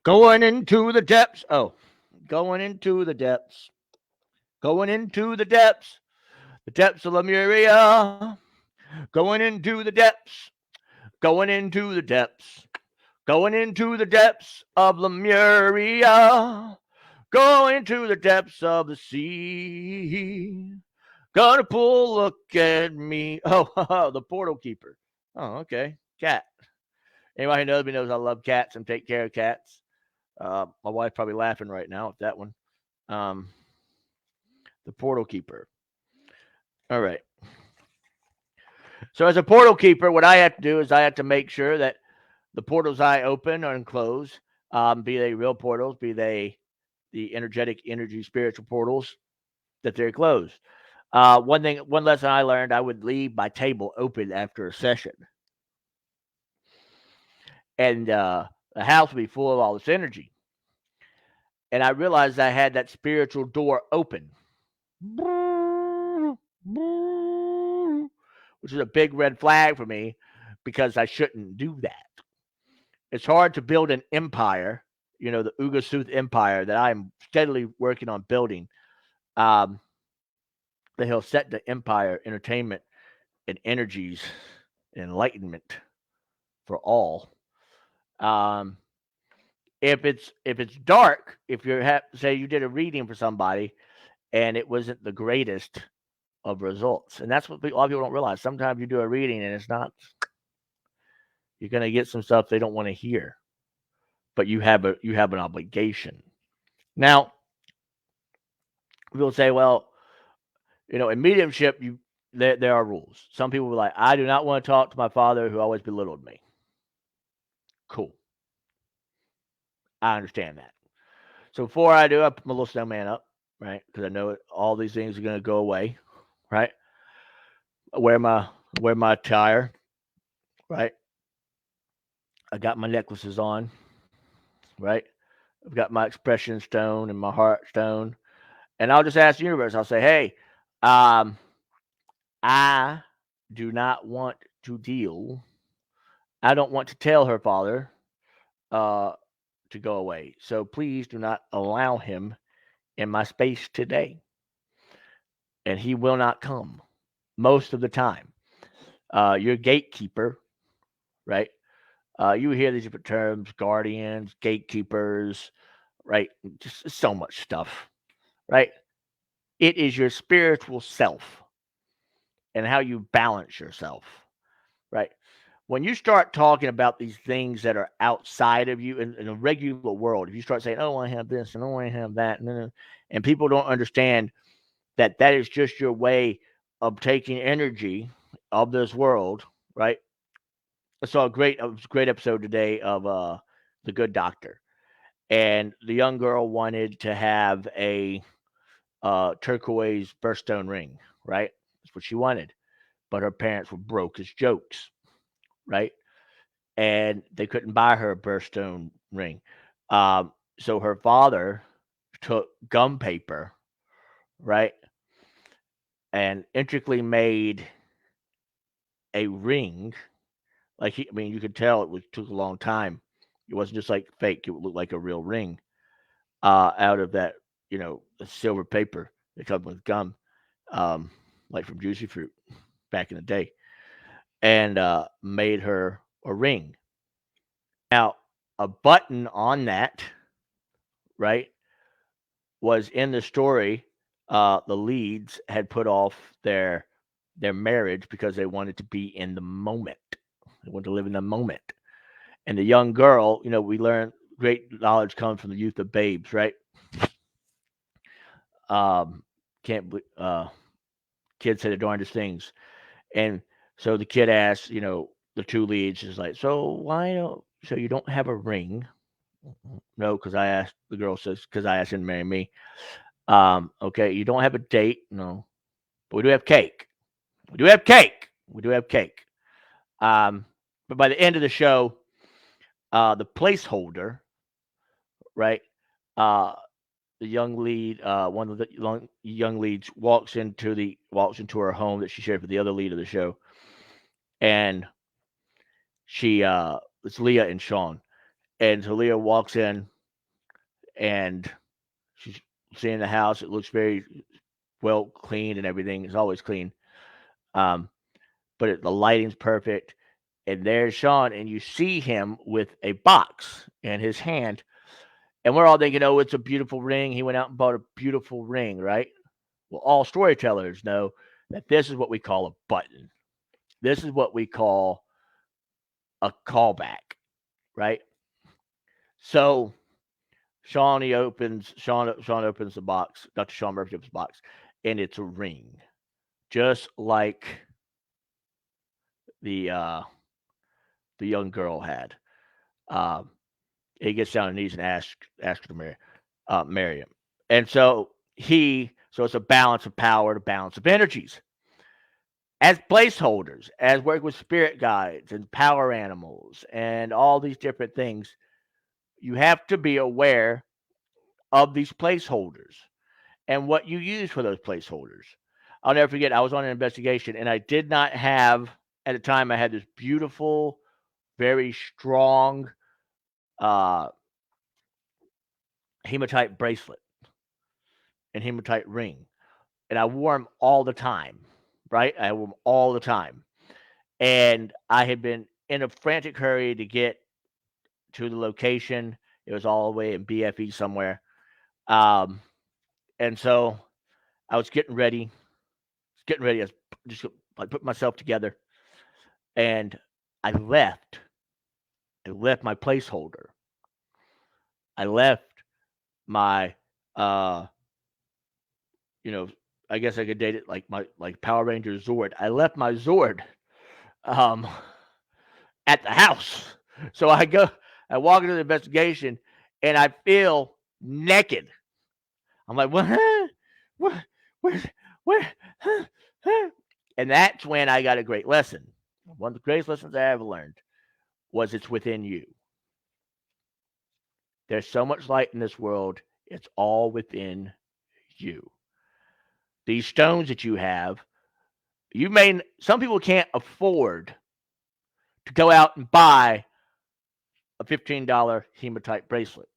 Going into the depths. Oh, going into the depths. Going into the depths. The depths of Lemuria. Going into the depths. Going into the depths. Going into the depths of Lemuria. Going to the depths of the sea. Gonna pull, look at me. Oh, the portal keeper. Oh, okay. Cat. Anybody who knows me knows I love cats and take care of cats. My wife's probably laughing right now at that one. The portal keeper. All right. So as a portal keeper, what I have to do is I have to make sure that the portals I open and close, be they real portals, be they the energetic, energy, spiritual portals, that they're closed. One lesson I learned, I would leave my table open after a session, and the house would be full of all this energy. And I realized I had that spiritual door open, which is a big red flag for me because I shouldn't do that. It's hard to build an empire, the Uga empire that I'm steadily working on building. That he'll set the empire, entertainment, and energies, and enlightenment for all. If it's dark, if you say you did a reading for somebody and it wasn't the greatest of results, and that's what a lot of people don't realize. Sometimes you do a reading and it's not. You're going to get some stuff they don't want to hear, but you have an obligation. Now, people say, well, in mediumship, there are rules. Some people were like, I do not want to talk to my father who always belittled me. Cool. I understand that. So before I do, I put my little snowman up, right? Because I know all these things are going to go away, right? I wear my attire, right? I got my necklaces on, right? I've got my expression stone and my heart stone, and I'll just ask the universe. I'll say, hey, I do not want to deal. I don't want to tell her father to go away. So please do not allow him in my space today. And he will not come most of the time. Your gatekeeper, right? You hear these different terms, guardians, gatekeepers, right? Just so much stuff, right? It is your spiritual self and how you balance yourself, right? When you start talking about these things that are outside of you in a regular world, if you start saying, oh, I have this and oh, I have that, and people don't understand that is just your way of taking energy of this world, right? I saw a great episode today of The Good Doctor, and the young girl wanted to have a turquoise birthstone ring, right? That's what she wanted, but her parents were broke as jokes, right? And they couldn't buy her a birthstone ring. So her father took gum paper, right, and intricately made a ring. I mean, you could tell took a long time. It wasn't just like fake; it would look like a real ring out of that, the silver paper that comes with gum, um, like from Juicy Fruit back in the day, and made her a ring. Now, a button on that, right, was in the story. The leads had put off their marriage because they wanted to be in the moment. They wanted to live in the moment. And the young girl, we learn great knowledge comes from the youth of babes, right? Um, can't kids say the darndest things, and so the kid asks, the two leads is like, so you don't have a ring? No, because I asked. The girl says, because I asked him to marry me. Okay, you don't have a date? No, but we do have cake. We do have cake. We do have cake. But by the end of the show, the placeholder, right? Uh, the young lead, one of the young leads, walks into her home that she shared with the other lead of the show, and she it's Leah and Sean, and so Leah walks in, and she's seeing the house. It looks very well cleaned and everything. It's always clean, um, but the lighting's perfect. And there's Sean, and you see him with a box in his hand, and we're all thinking, "Oh, it's a beautiful ring." He went out and bought a beautiful ring, right? Well, all storytellers know that this is what we call a button. This is what we call a callback, right? So Sean opens the box. Dr. Sean Murphy opens the box, and it's a ring, just like the uh, the young girl had. Um, he gets down on his knees and asks her to marry him, and so it's a balance of power, a balance of energies. As placeholders, as work with spirit guides and power animals and all these different things, you have to be aware of these placeholders and what you use for those placeholders. I'll never forget, I was on an investigation and I did not have, at the time, I had this beautiful, very strong uh, hematite bracelet and hematite ring. And I wore them all the time, right? I wore them all the time. And I had been in a frantic hurry to get to the location. It was all the way in BFE somewhere. Um, and so I was getting ready. I was just like put myself together, and I left. I left my placeholder. I left my, uh, you know, I guess I could date it like my Power Ranger Zord. I left my Zord um, at the house. So I walk into the investigation, and I feel naked. I'm like, what? What? Where? Where? Huh? Huh? And that's when I got a great lesson. One of the greatest lessons I ever learned was it's within you. There's so much light in this world. It's all within you. These stones that you have, some people can't afford to go out and buy a $15 hematite bracelet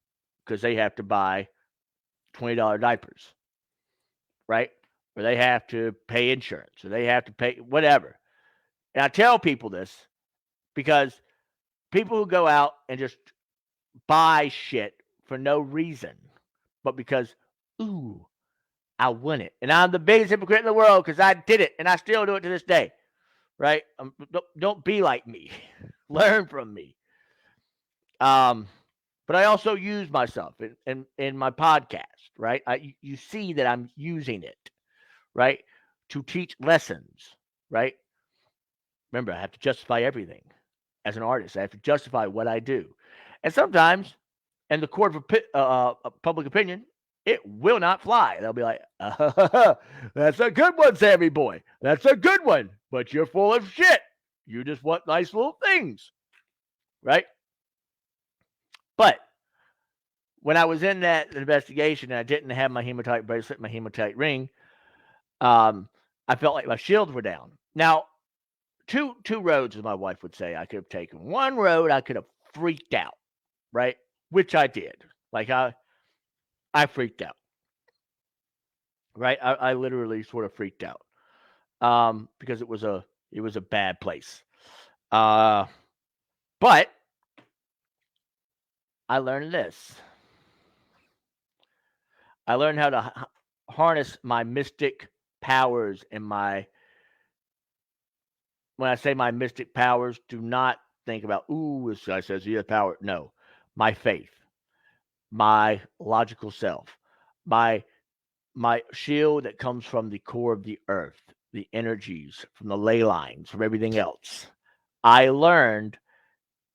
because they have to buy $20 diapers, right? Or they have to pay insurance, or they have to pay whatever. And I tell people this because people who go out and just buy shit for no reason, but because, ooh, I want it. And I'm the biggest hypocrite in the world because I did it and I still do it to this day, right? Don't be like me. Learn from me. But I also use myself in my podcast, right? You see that I'm using it, right? To teach lessons, right? Remember, I have to justify everything as an artist. I have to justify what I do. And sometimes, in the court of public opinion, it will not fly. They'll be like, that's a good one, Sammy boy. That's a good one, but you're full of shit. You just want nice little things, right? But when I was in that investigation and I didn't have my hematite bracelet, my hematite ring, I felt like my shields were down. Now, two roads, as my wife would say, I could have taken. One road, I could have freaked out, right? Which I did. Like I freaked out, right? I literally sort of freaked out because it was a bad place. But I learned this. I learned how to harness my mystic powers and my. When I say my mystic powers, do not think about this guy says he has power. No, my faith, my logical self, my shield that comes from the core of the earth, the energies from the ley lines, from everything else. I learned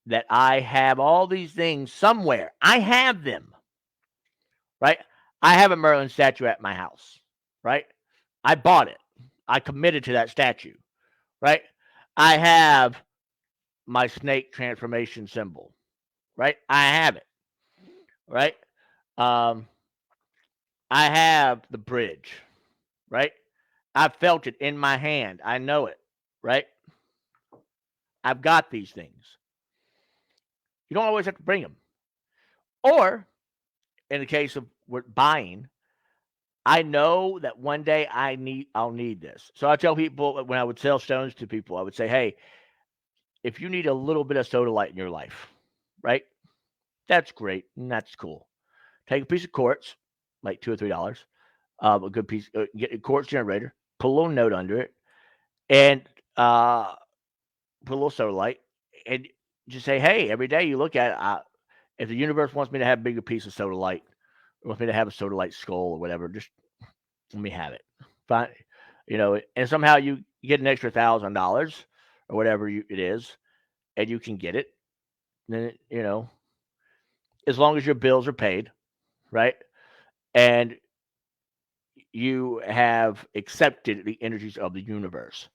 that I have all these things somewhere. I have them, right? I have a Merlin statue at my house, right? I bought it. I committed to that statue, right? I have my snake transformation symbol, right? I have it, right? Um, I have the bridge, right? I felt it in my hand. I know it, right? I've got these things. You don't always have to bring them. Or in the case of buying, I know that one day I'll need this. So I tell people when I would sell stones to people, I would say, "Hey, if you need a little bit of sodalite in your life, right? That's great and that's cool. Take a piece of quartz, like $2 or $3, a good piece, get a quartz generator, put a little note under it, and put a little sodalite, and just say, hey, every day you look at it, if the universe wants me to have a bigger piece of sodalite, wants me to have a sodalite skull or whatever, just let me have it. Fine, and somehow you get an extra $1,000 or whatever it is, and you can get it. Then as long as your bills are paid, right, and you have accepted the energies of the universe.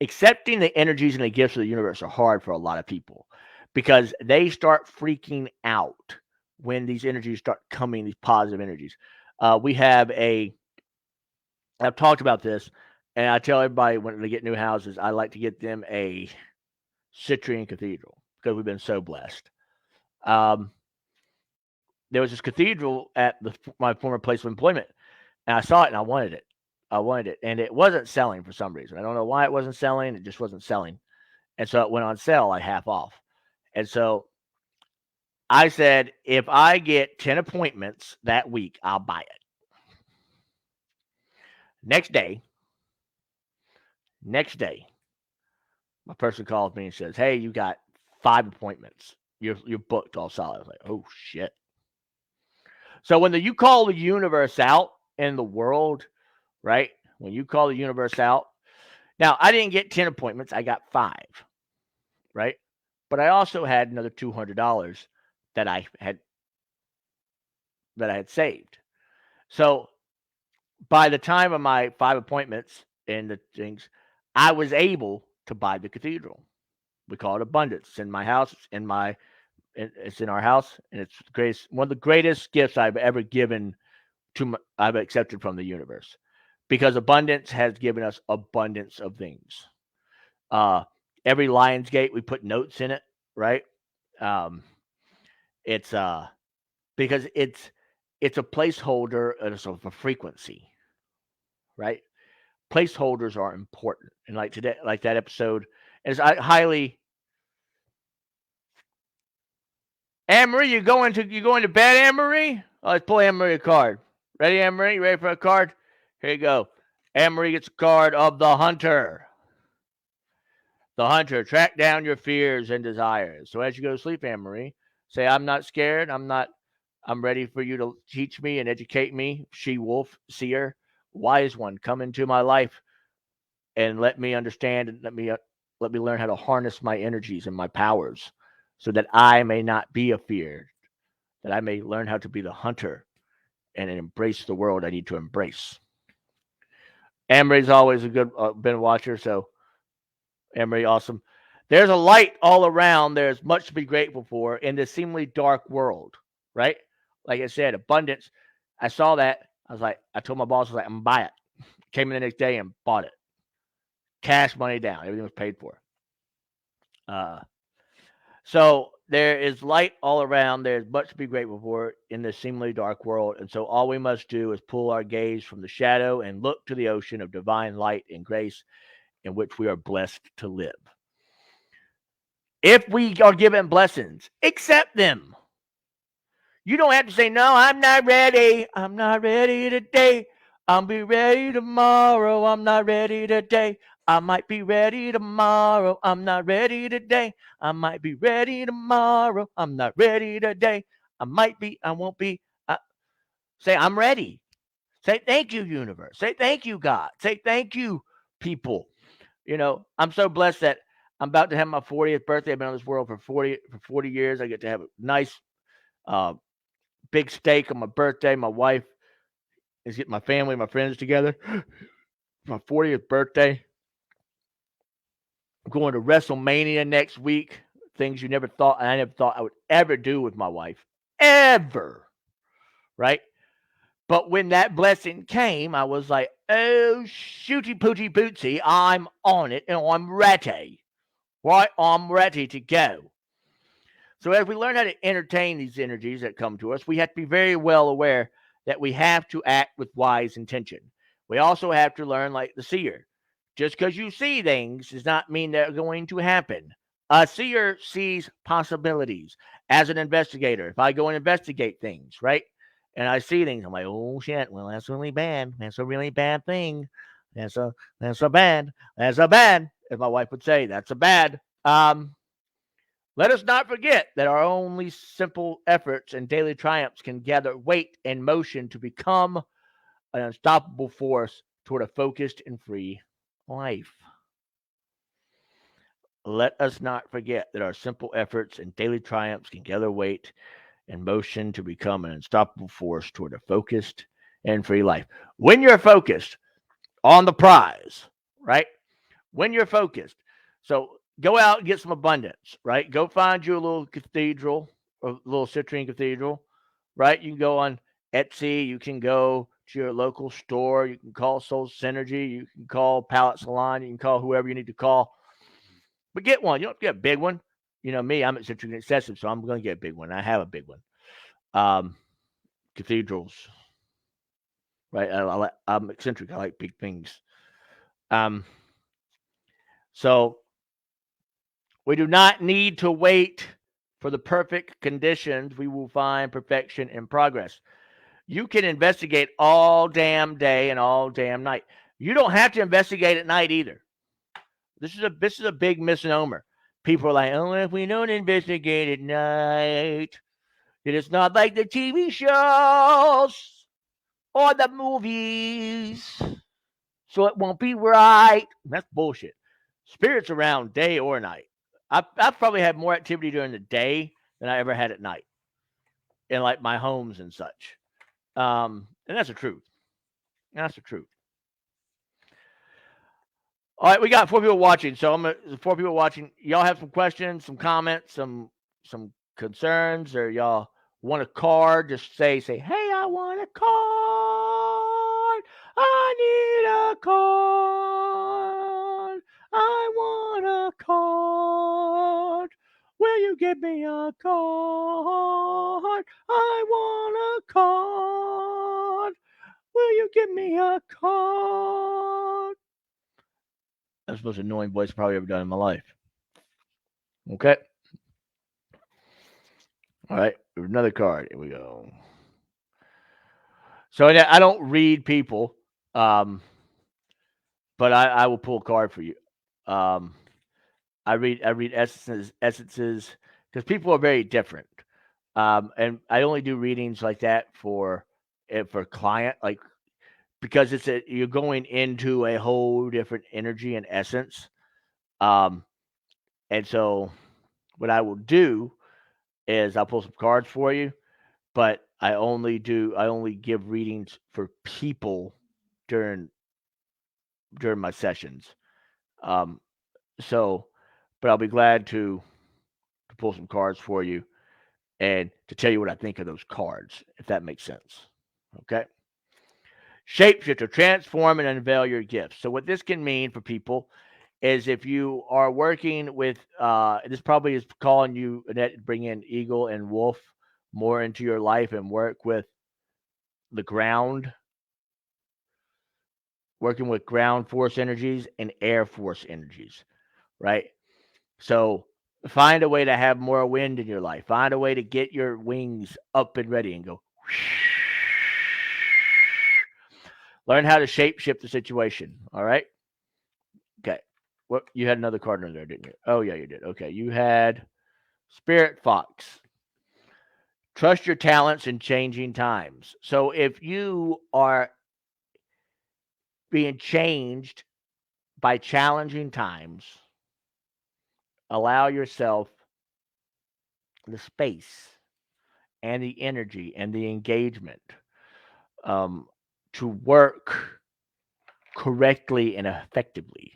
Accepting the energies and the gifts of the universe are hard for a lot of people because they start freaking out when these energies start coming, these positive energies. I've talked about this, and I tell everybody when they get new houses, I like to get them a citrine cathedral because we've been so blessed. There was this cathedral at my former place of employment, and I saw it and I wanted it. And it wasn't selling for some reason. I don't know why it wasn't selling. It just wasn't selling. And so it went on sale like half off. And so I said, if I get 10 appointments that week, I'll buy it. Next day, my person calls me and says, hey, you got 5 appointments. You're booked all solid. I was like, oh, shit. So when you call the universe out in the world, right? When you call the universe out, now I didn't get 10 appointments. I got 5, right? But I also had another $200 that I had saved. So by the time of my 5 appointments and the things, I was able to buy the cathedral. We call it abundance. It's in my house. It's in our house, and it's one of the greatest gifts I've ever given I've accepted from the universe, because abundance has given us abundance of things. Every Lionsgate, we put notes in it, right? It's because it's a placeholder and it's a frequency, right? Placeholders are important, and like today, like that episode, is I highly. Anne-Marie, you going to bed, Anne-Marie? Oh, let's pull Anne-Marie a card. Ready, Anne-Marie? Ready for a card? Here you go. Anne-Marie gets a card of the Hunter. The Hunter, track down your fears and desires. So as you go to sleep, Anne-Marie, say, I'm not scared. I'm ready for you to teach me and educate me, she-wolf, seer, wise one, come into my life and let me understand and let me learn how to harness my energies and my powers so that I may not be a fear, that I may learn how to be the hunter and embrace the world I need to embrace. Emery's always a good been a watcher, so Emery, awesome. There's a light all around. There's much to be grateful for in this seemingly dark world, right? Like I said, abundance. I saw that. I told my boss, I was like, I'm gonna buy it. Came in the next day and bought it. Cash money down. Everything was paid for. Uh, so there is light all around. There's much to be grateful for in this seemingly dark world. And so all we must do is pull our gaze from the shadow and look to the ocean of divine light and grace in which we are blessed to live. If we are given blessings, accept them. You don't have to say, no, I'm not ready. I'm not ready today. I'll be ready tomorrow. I'm not ready today. I might be ready tomorrow. I'm not ready today. I might be ready tomorrow. I'm not ready today. I might be. I won't be. Say, I'm ready. Say, thank you, universe. Say, thank you, God. Say, thank you, people. I'm so blessed that I'm about to have my 40th birthday. I've been on this world for 40 years. I get to have a nice big steak on my birthday. My wife is getting my family, my friends together. My 40th birthday. I'm going to WrestleMania next week. Things I never thought I would ever do with my wife. Ever. Right? But when that blessing came, I was like, oh, shooty pooty bootsy, I'm on it and I'm ready. Right? I'm ready to go. So as we learn how to entertain these energies that come to us, we have to be very well aware that we have to act with wise intention. We also have to learn like the seer. Just because you see things does not mean they're going to happen. A seer sees possibilities. As an investigator, if I go and investigate things, right, and I see things, I'm like, oh shit, well that's really bad. That's a really bad thing. That's a bad. That's a bad. As my wife would say, that's a bad. Let us not forget that our only simple efforts and daily triumphs can gather weight and motion to become an unstoppable force toward a focused and free life. Let us not forget that our simple efforts and daily triumphs can gather weight and motion to become an unstoppable force toward a focused and free life. When you're focused on the prize, right? When you're focused. So go out and get some abundance, right? Go find you a little cathedral, or a little citrine cathedral, right? You can go on Etsy. You can go to your local store. You can call Soul Synergy. You can call Palette Salon. You can call whoever you need to call. But get one. You don't have to get a big one. You know me, I'm eccentric and excessive, so I'm going to get a big one. I have a big one. Cathedrals, right? I'm eccentric. I like big things. So we do not need to wait for the perfect conditions. We will find perfection in progress. You can investigate all damn day and all damn night. You don't have to investigate at night either. This is a big misnomer. People are like, oh, if we don't investigate at night, then it's not like the TV shows or the movies, so it won't be right. That's bullshit. Spirits around day or night. I've probably had more activity during the day than I ever had at night in like my homes and such. And that's the truth. That's the truth. All right, we got 4 people watching. So 4 people watching. Y'all have some questions, some comments, some concerns, or y'all want a card? Just say, hey, I want a card. I need a card. I want a card. Will you give me a card? I want a card. Will you give me a card? That's the most annoying voice I've probably ever done in my life. Okay. All right. Another card. Here we go. So I don't read people, but I will pull a card for you. I read essences because people are very different. And I only do readings like that for client, like because you're going into a whole different energy and essence. Um, and so what I will do is I'll pull some cards for you, but I only give readings for people during my sessions. Um, so, but I'll be glad to pull some cards for you and to tell you what I think of those cards, if that makes sense. Okay. Shapeshifter, transform and unveil your gifts. So, what this can mean for people is if you are working with, this probably is calling you, Annette, to bring in Eagle and Wolf more into your life and work with the ground, working with ground force energies and air force energies, right? So, find a way to have more wind in your life. Find a way to get your wings up and ready and go. Learn how to shape shift the situation. All right. Okay. What you had another card in there, didn't you? Oh yeah, you did. Okay. You had Spirit Fox. Trust your talents in changing times. So if you are being changed by challenging times, allow yourself the space and the energy and the engagement um, to work correctly and effectively.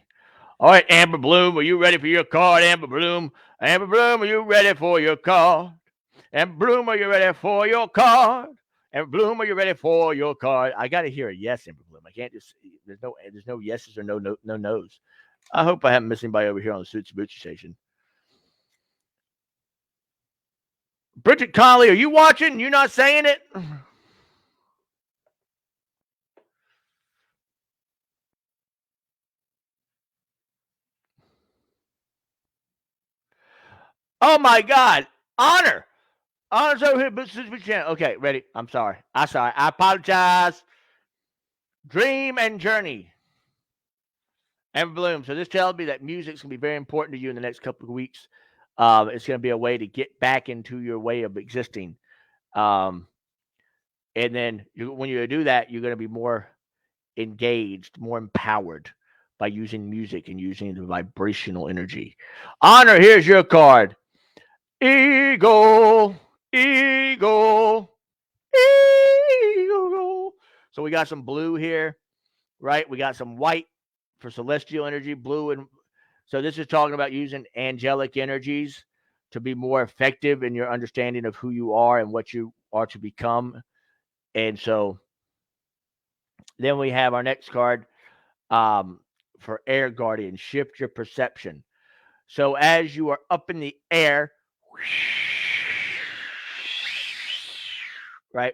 All right, Amber Bloom, are you ready for your card, Amber Bloom? Amber Bloom, are you ready for your card? Amber Bloom, are you ready for your card? Amber Bloom, are you ready for your card? I got to hear a yes, Amber Bloom. I can't just there's no yeses or no nos. I hope I haven't missed anybody over here on the Suits and Boots station. Bridget Conley, are you watching? You not saying it? Oh my God, Honor. Honor's over here, but okay, ready. I'm sorry. I apologize. Dream and journey. Amber Bloom. So this tells me that music's gonna be very important to you in the next couple of weeks. It's gonna be a way to get back into your way of existing. Um, and then when you do that, you're gonna be more engaged, more empowered by using music and using the vibrational energy. Honor, here's your card. Eagle, eagle, eagle. So we got some blue here, right? We got some white for celestial energy, blue and so this is talking about using angelic energies to be more effective in your understanding of who you are and what you are to become. And so then we have our next card for Air Guardian, shift your perception. So as you are up in the air, right?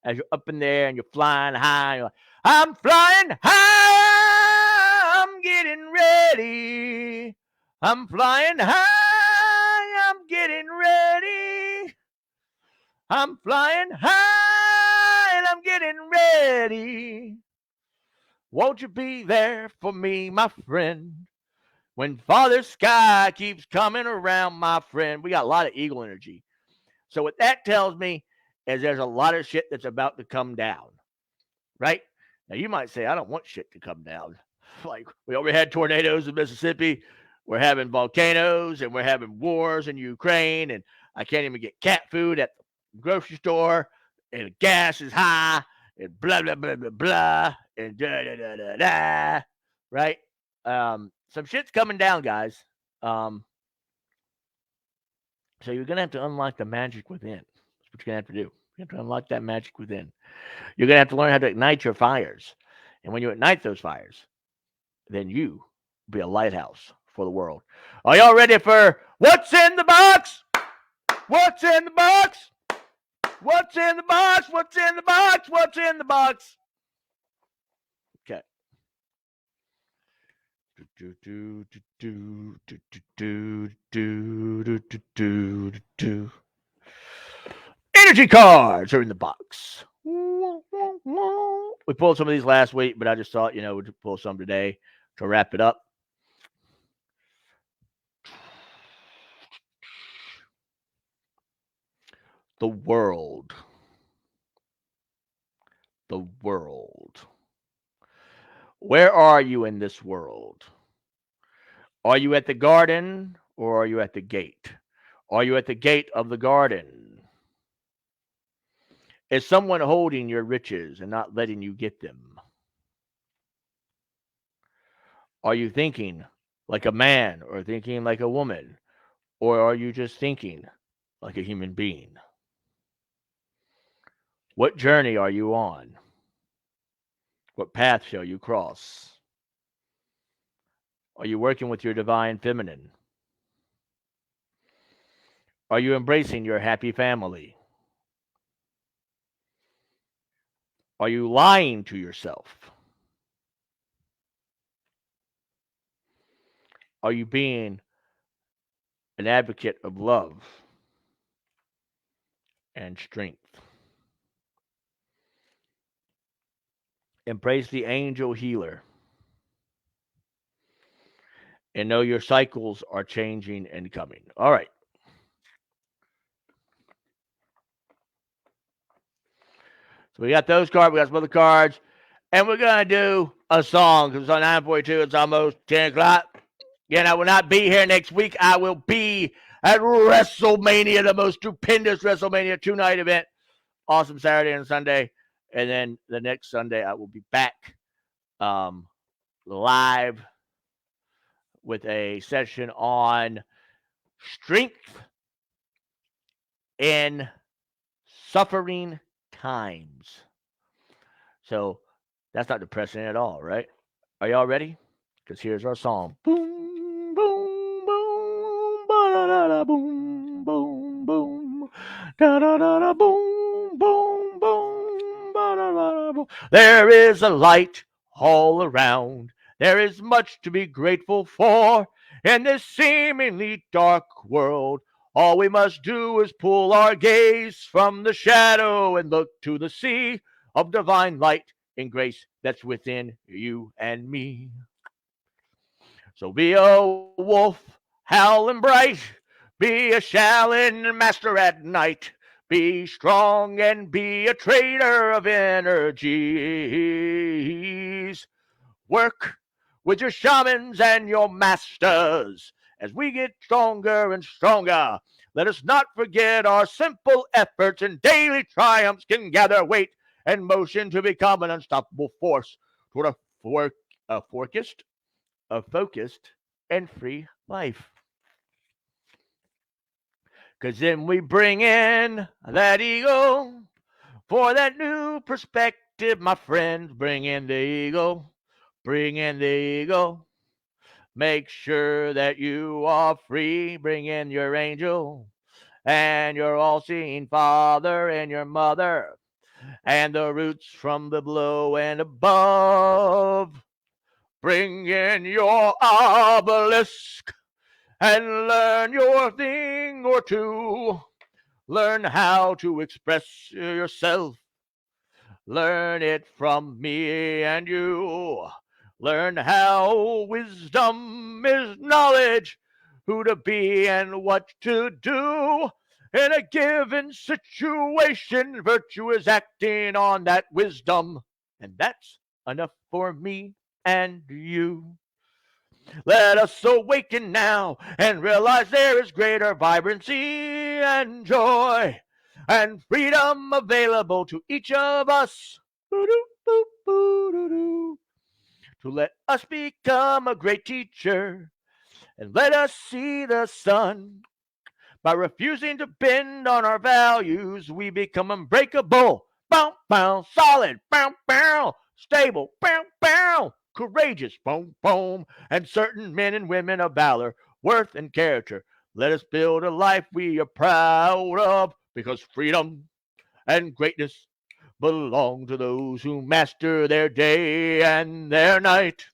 As you're up in there and you're flying high, you're like, I'm flying high, I'm getting ready. I'm flying high, I'm getting ready. I'm flying high and I'm getting ready. Won't you be there for me, my friend? When Father Sky keeps coming around, my friend. We got a lot of eagle energy. So what that tells me is there's a lot of shit that's about to come down, right? Now you might say, I don't want shit to come down. Like we already had tornadoes in Mississippi. We're having volcanoes and we're having wars in Ukraine, and I can't even get cat food at the grocery store, and gas is high, and blah blah blah blah blah, and da da da da da. Right? Some shit's coming down, guys. Um, so you're gonna have to unlock the magic within. That's what you're gonna have to do. You have to unlock that magic within. You're gonna have to learn how to ignite your fires, and when you ignite those fires, then you be a lighthouse for the world. Are y'all ready for what's in the box? What's in the box? What's in the box? What's in the box? What's in the box? Okay. Energy cards are in the box. We pulled some of these last week, but I just thought, we'd pull some today to wrap it up. The world. The world. Where are you in this world? Are you at the garden or are you at the gate? Are you at the gate of the garden? Is someone holding your riches and not letting you get them? Are you thinking like a man or thinking like a woman? Or are you just thinking like a human being? What journey are you on? What path shall you cross? Are you working with your divine feminine? Are you embracing your happy family? Are you lying to yourself? Are you being an advocate of love and strength? Embrace the angel healer and know your cycles are changing and coming. All right. So we got those cards. We got some other cards. And we're going to do a song because it's on 9:42. It's almost 10 o'clock. Again, I will not be here next week. I will be at WrestleMania, the most stupendous WrestleMania two-night event. Awesome Saturday and Sunday. And then the next Sunday, I will be back live with a session on strength in suffering times. So that's not depressing at all, right? Are y'all ready? Because here's our song. Boom, boom, boom, ba-da-da-da, boom, boom, boom, da-da-da-da, boom, boom, boom, ba-da-da-da, boom. There is a light all around. There is much to be grateful for in this seemingly dark world. All we must do is pull our gaze from the shadow and look to the sea of divine light and grace that's within you and me. So be a wolf, howling bright, be a shouting master at night, be strong and be a trader of energies. Work with your shamans and your masters as we get stronger and stronger. Let us not forget our simple efforts and daily triumphs can gather weight and motion to become an unstoppable force toward a focused, and free life. Because then we bring in that ego for that new perspective, my friends. Bring in the ego. Bring in the ego. Make sure that you are free. Bring in your angel and your all-seeing father and your mother and the roots from the below and above. Bring in your obelisk and learn your thing or two. Learn how to express yourself. Learn it from me and you. Learn how wisdom is knowledge, who to be and what to do. In a given situation, virtue is acting on that wisdom. And that's enough for me and you. Let us awaken now and realize there is greater vibrancy and joy and freedom available to each of us. To let us become a great teacher and let us see the sun. By refusing to bend on our values, we become unbreakable, bow, bow, solid, bow, bow, stable, bow, bow, courageous, boom, boom, and certain men and women of valor, worth, and character. Let us build a life we are proud of, because freedom and greatness belong to those who master their day and their night.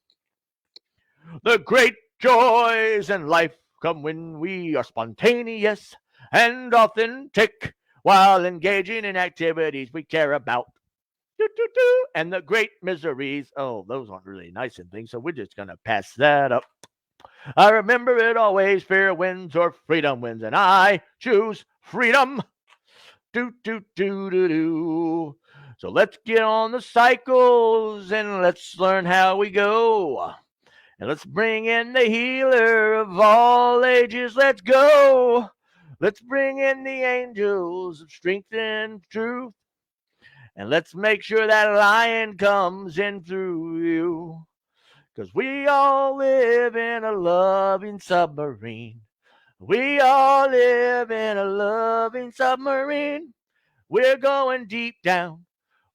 The great joys in life come when we are spontaneous and authentic while engaging in activities we care about. And the great miseries, oh, those aren't really nice and things, so we're just going to pass that up. I remember it always, fear wins or freedom wins, and I choose freedom. Do, do, do, do, do. So let's get on the cycles and let's learn how we go. And let's bring in the healer of all ages. Let's go. Let's bring in the angels of strength and truth. And let's make sure that lion comes in through you. 'Cause we all live in a loving submarine. We all live in a loving submarine. We're going deep down.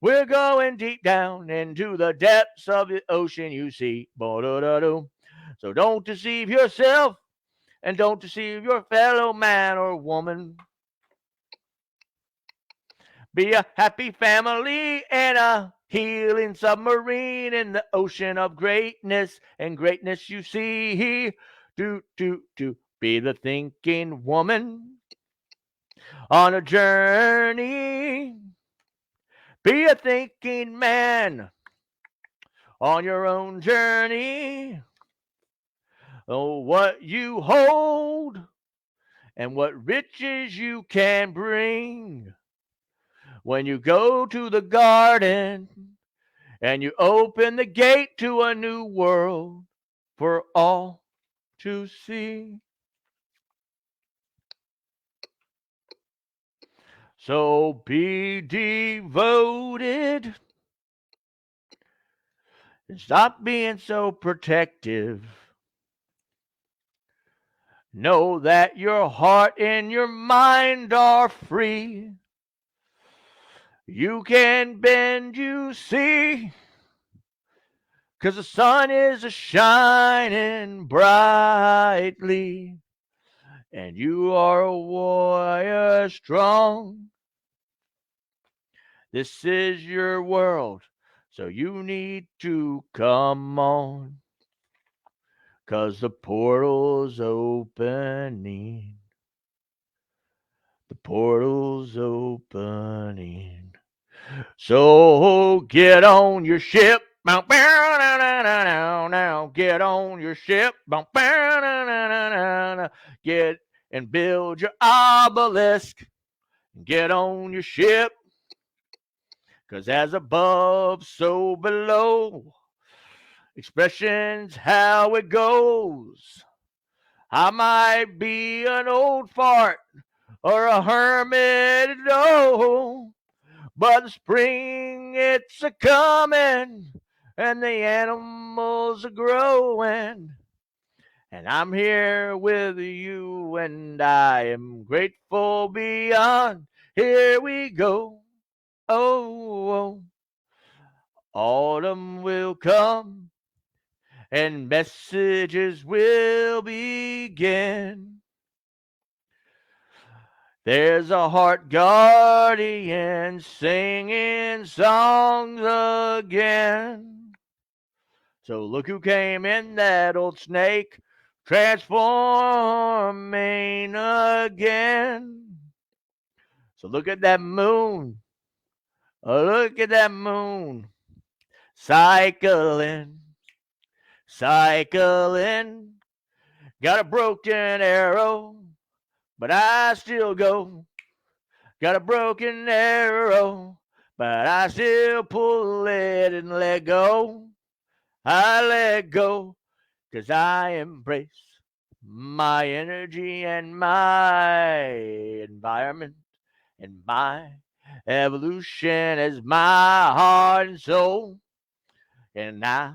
We're going deep down into the depths of the ocean, you see. So don't deceive yourself and don't deceive your fellow man or woman. Be a happy family and a healing submarine in the ocean of greatness. And greatness you see. Do. Be the thinking woman on a journey. Be a thinking man on your own journey. Oh, what you hold and what riches you can bring when you go to the garden and you open the gate to a new world for all to see. So be devoted and stop being so protective. Know that your heart and your mind are free. You can bend, you see, 'cause the sun is a-shining brightly, and you are a warrior strong. This is your world, so you need to come on, 'cause the portal's opening. The portal's opening. So get on your ship. Now get on your ship. Get and build your obelisk. Get on your ship. 'Cause as above, so below. Expressions how it goes. I might be an old fart or a hermit, oh, but the spring it's a-coming and the animals are growing. And I'm here with you and I am grateful beyond. Here we go. Oh. Autumn will come and messages will begin. There's a heart guardian singing songs again. So look who came in, that old snake, transforming again. So look at that moon. Look at that moon. Cycling. Got a broken arrow, but I still go. Got a broken arrow, but I still pull it and let go. I let go, 'cause I embrace my energy and my environment and my evolution as my heart and soul. And I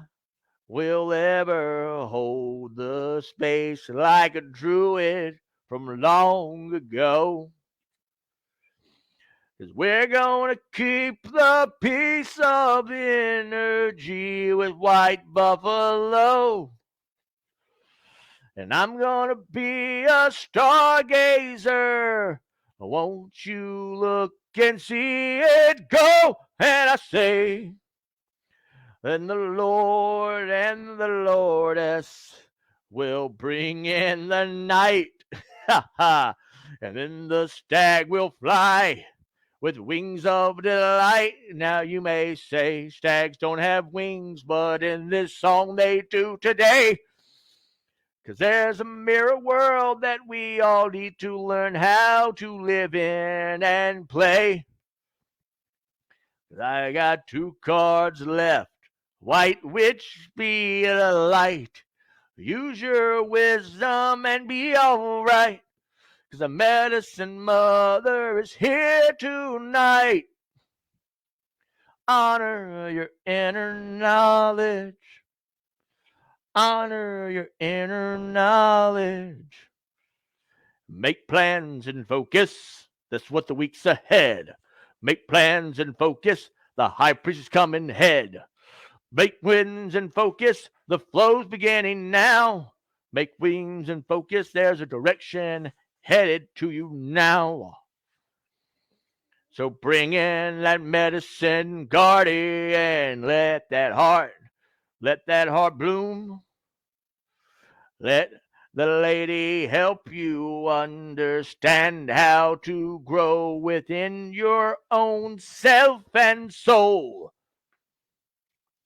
will ever hold the space like a druid from long ago. 'Cause we're gonna keep the peace of energy with White Buffalo. And I'm gonna be a stargazer. Won't you look and see it go? And I say, and the Lord and the Lordess will bring in the night. And then the stag will fly with wings of delight. Now you may say stags don't have wings, but in this song they do today. 'Cause there's a mirror world that we all need to learn how to live in and play. I got 2 cards left. White witch, be a light. Use your wisdom and be alright. 'Cause the medicine mother is here tonight. Honor your inner knowledge. Honor your inner knowledge. Make plans and focus. That's what the week's ahead. Make plans and focus. The high priest is coming head. Make wings and focus. The flow's beginning now. Make wings and focus. There's a direction headed to you now. So bring in that medicine, guardian. Let that heart bloom. Let the lady help you understand how to grow within your own self and soul.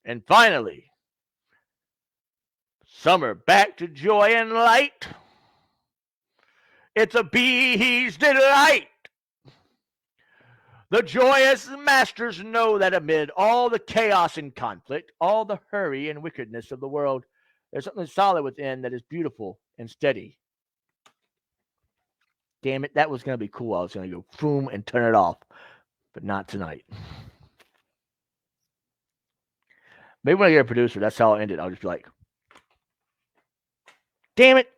And finally, summer back to joy and light. It's a bee's delight. The joyous masters know that amid all the chaos and conflict, all the hurry and wickedness of the world, there's something solid within that is beautiful and steady. Damn it, that was going to be cool. I was going to go boom and turn it off, but not tonight. Maybe when I get a producer, that's how I'll end it. I'll just be like, damn it.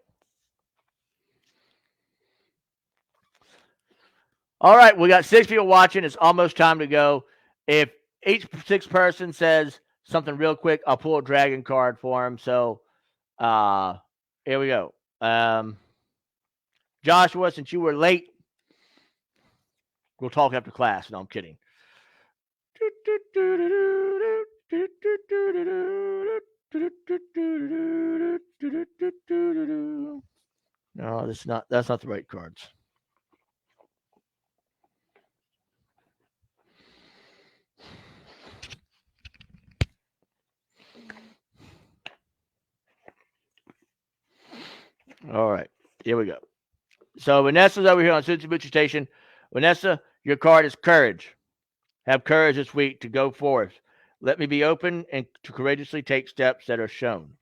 All right, we got 6 people watching. It's almost time to go. If each 6 person says something real quick, I'll pull a dragon card for him. So here we go. Joshua, since you were late, we'll talk after class. No, I'm kidding. No, that's not the right cards. All right, here we go. So Vanessa's over here on Tsutsubuchi Station. Vanessa, your card is courage. Have courage this week to go forth. Let me be open and to courageously take steps that are shown.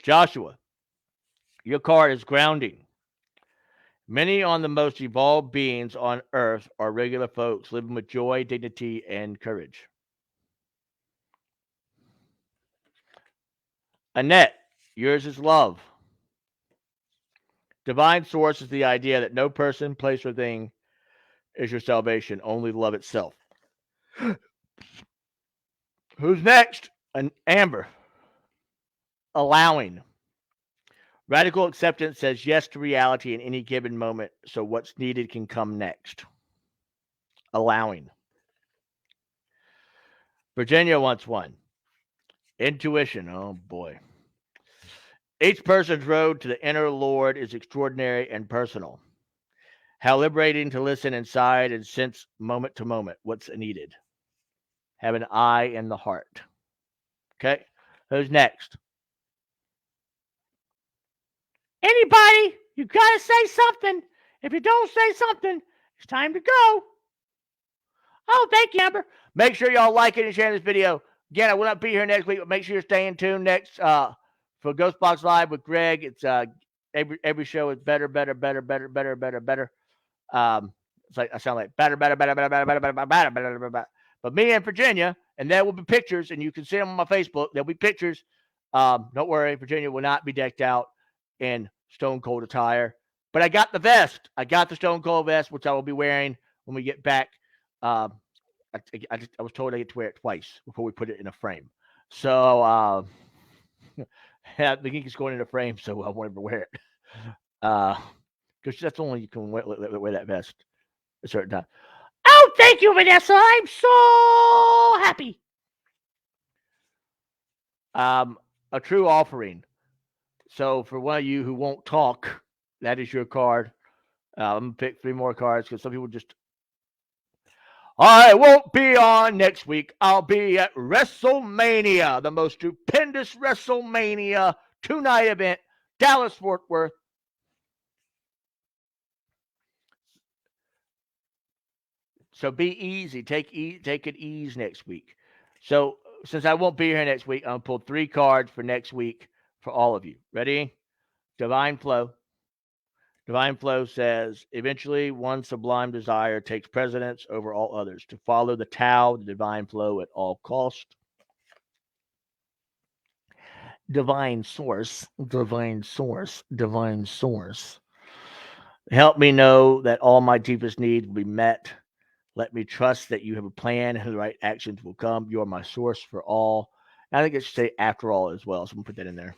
Joshua, your card is grounding. Many on the most evolved beings on earth are regular folks living with joy, dignity, and courage. Annette, yours is love. Divine source is the idea that no person, place, or thing is your salvation, only love itself. Who's next? An Amber. Allowing. Radical acceptance says yes to reality in any given moment, so what's needed can come next. Allowing. Virginia wants one. Intuition. Oh boy. Each person's road to the inner Lord is extraordinary and personal. How liberating to listen inside and sense moment to moment what's needed. Have an eye in the heart. Okay. Who's next? Anybody? You gotta say something. If you don't say something, it's time to go. Oh, thank you, Amber. Make sure y'all like it and share this video. Again, I will not be here next week, but make sure you're staying tuned next for Ghostbox Live with Greg. It's every show is better. It's like I sound like better. But me and Virginia, and there will be pictures, and you can see them on my Facebook. There'll be pictures. Don't worry, Virginia will not be decked out in Stone Cold attire. But I got the vest. I got the Stone Cold vest, which I will be wearing when we get back. I was told I get to wear it twice before we put it in a frame. So the geek is going in a frame, so I wanted to wear it. Because that's only you can wear that vest a certain time. Oh, thank you, Vanessa. I'm so happy. A true offering. So for one of you who won't talk, that is your card. I'm going to pick 3 more cards because some people just... I won't be on next week. I'll be at WrestleMania, the most stupendous WrestleMania 2-night event, Dallas, Fort Worth. So be easy. Take it ease next week. So since I won't be here next week, I'm gonna pull 3 cards for next week for all of you. Ready? Divine Flow. Divine Flow says, eventually one sublime desire takes precedence over all others, to follow the Tao, the divine flow at all cost. Divine source, divine source, divine source. Help me know that all my deepest needs will be met. Let me trust that you have a plan and the right actions will come. You are my source for all. And I think it should say after all as well. So I'm going to put that in there.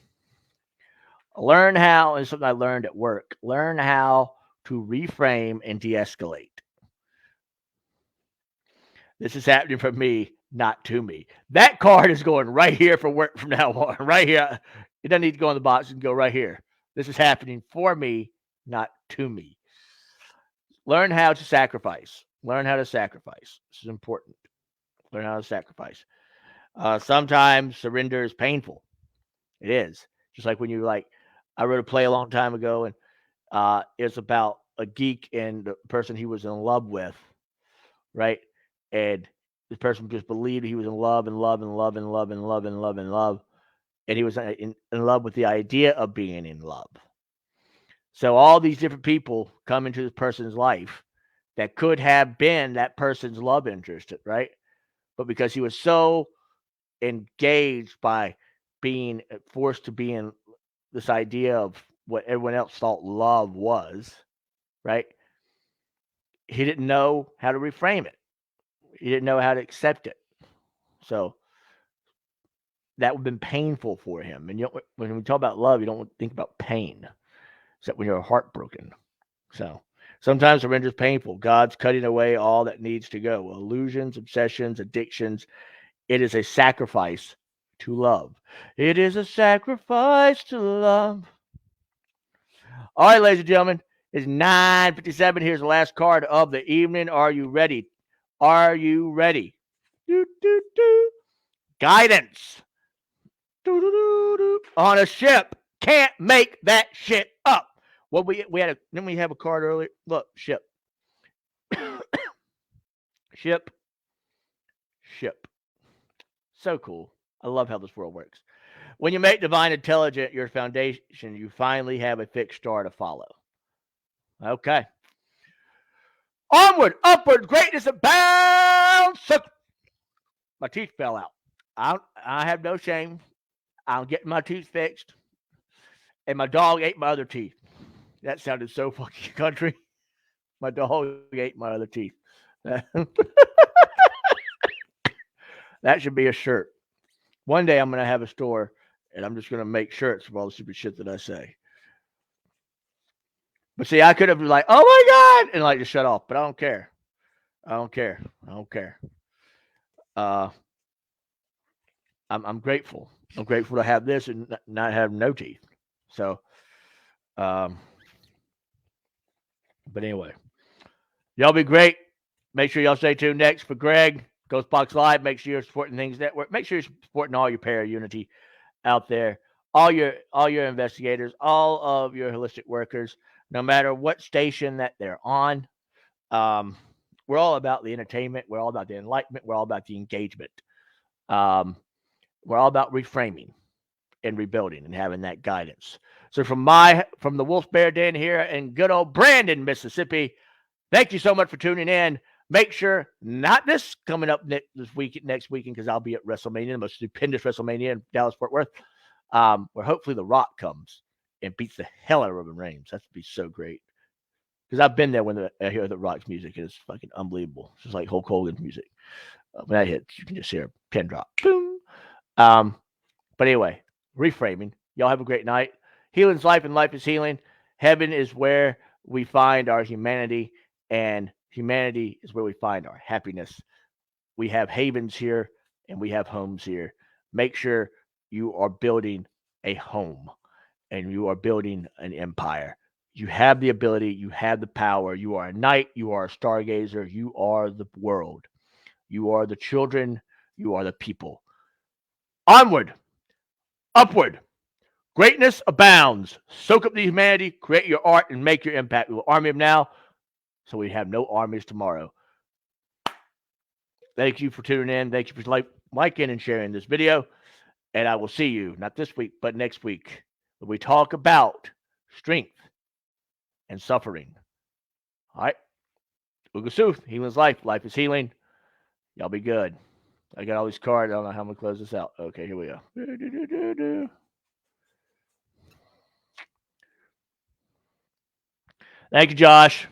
Learn how, and something I learned at work, learn how to reframe and de escalate. This is happening for me, not to me. That card is going right here for work from now on. Right here. It doesn't need to go in the box. It can go right here. This is happening for me, not to me. Learn how to sacrifice. Learn how to sacrifice. This is important. Learn how to sacrifice. Sometimes surrender is painful. It is. Just like when you I wrote a play a long time ago, and it's about a geek and the person he was in love with, right? And this person just believed he was in love and love and love and love and love and love and love, and he was in love with the idea of being in love. So all these different people come into this person's life that could have been that person's love interest, right? But because he was so engaged by being forced to be in this idea of what everyone else thought love was, right? He didn't know how to reframe it. He didn't know how to accept it. So that would have been painful for him. And when we talk about love, you don't think about pain, except when you're heartbroken. So sometimes surrender is painful. God's cutting away all that needs to go. Illusions, obsessions, addictions. It is a sacrifice to love. It is a sacrifice to love. All right, ladies and gentlemen, it's 9:57. Here's the last card of the evening. Are you ready? Are you ready? Do, do, do. Guidance. Do, do, do, do. On a ship. Can't make that shit up. Well, didn't we have a card earlier? Look, ship. Ship. Ship. So cool. I love how this world works. When you make divine intelligence your foundation, you finally have a fixed star to follow. Okay. Onward, upward, greatness abounds. My teeth fell out. I have no shame. I'm getting my teeth fixed. And my dog ate my other teeth. That sounded so fucking country. My dog ate my other teeth. That should be a shirt. One day I'm going to have a store and I'm just going to make shirts of all the stupid shit that I say. But see, I could have been like, oh my God, and just shut off. But I don't care. I don't care. I don't care. I'm grateful. I'm grateful to have this and not have no teeth. So, but anyway, y'all be great. Make sure y'all stay tuned next for Greg, Ghostbox Live. Make sure you're supporting Things Network. Make sure you're supporting all your para unity out there, all your investigators, all of your holistic workers, no matter what station that they're on. We're all about the entertainment. We're all about the enlightenment. We're all about the engagement. We're all about reframing and rebuilding and having that guidance. So from the Wolf Bear Den here in good old Brandon, Mississippi, thank you so much for tuning in. Make sure not this coming up next weekend, because I'll be at WrestleMania, the most stupendous WrestleMania in Dallas-Fort Worth, where hopefully The Rock comes and beats the hell out of Roman Reigns. That would be so great. Because I've been there when I hear The Rock's music. It's fucking unbelievable. It's just like Hulk Hogan's music. When that hits, you can just hear a pin drop. Boom. But anyway, reframing. Y'all have a great night. Healing's life and life is healing. Heaven is where we find our humanity, and humanity is where we find our happiness. We have havens here and we have homes here. Make sure you are building a home and you are building an empire. You have the ability, you have the power. You are a knight, you are a stargazer, you are the world. You are the children, you are the people. Onward, upward. Greatness abounds. Soak up the humanity, create your art, and make your impact. We will army them now, so we have no armies tomorrow. Thank you for tuning in. Thank you for liking and sharing this video. And I will see you, not this week, but next week, when we talk about strength and suffering. All right. Uga Sooth, healing's life. Life is healing. Y'all be good. I got all these cards. I don't know how I'm going to close this out. Okay, here we go. Thank you, Josh.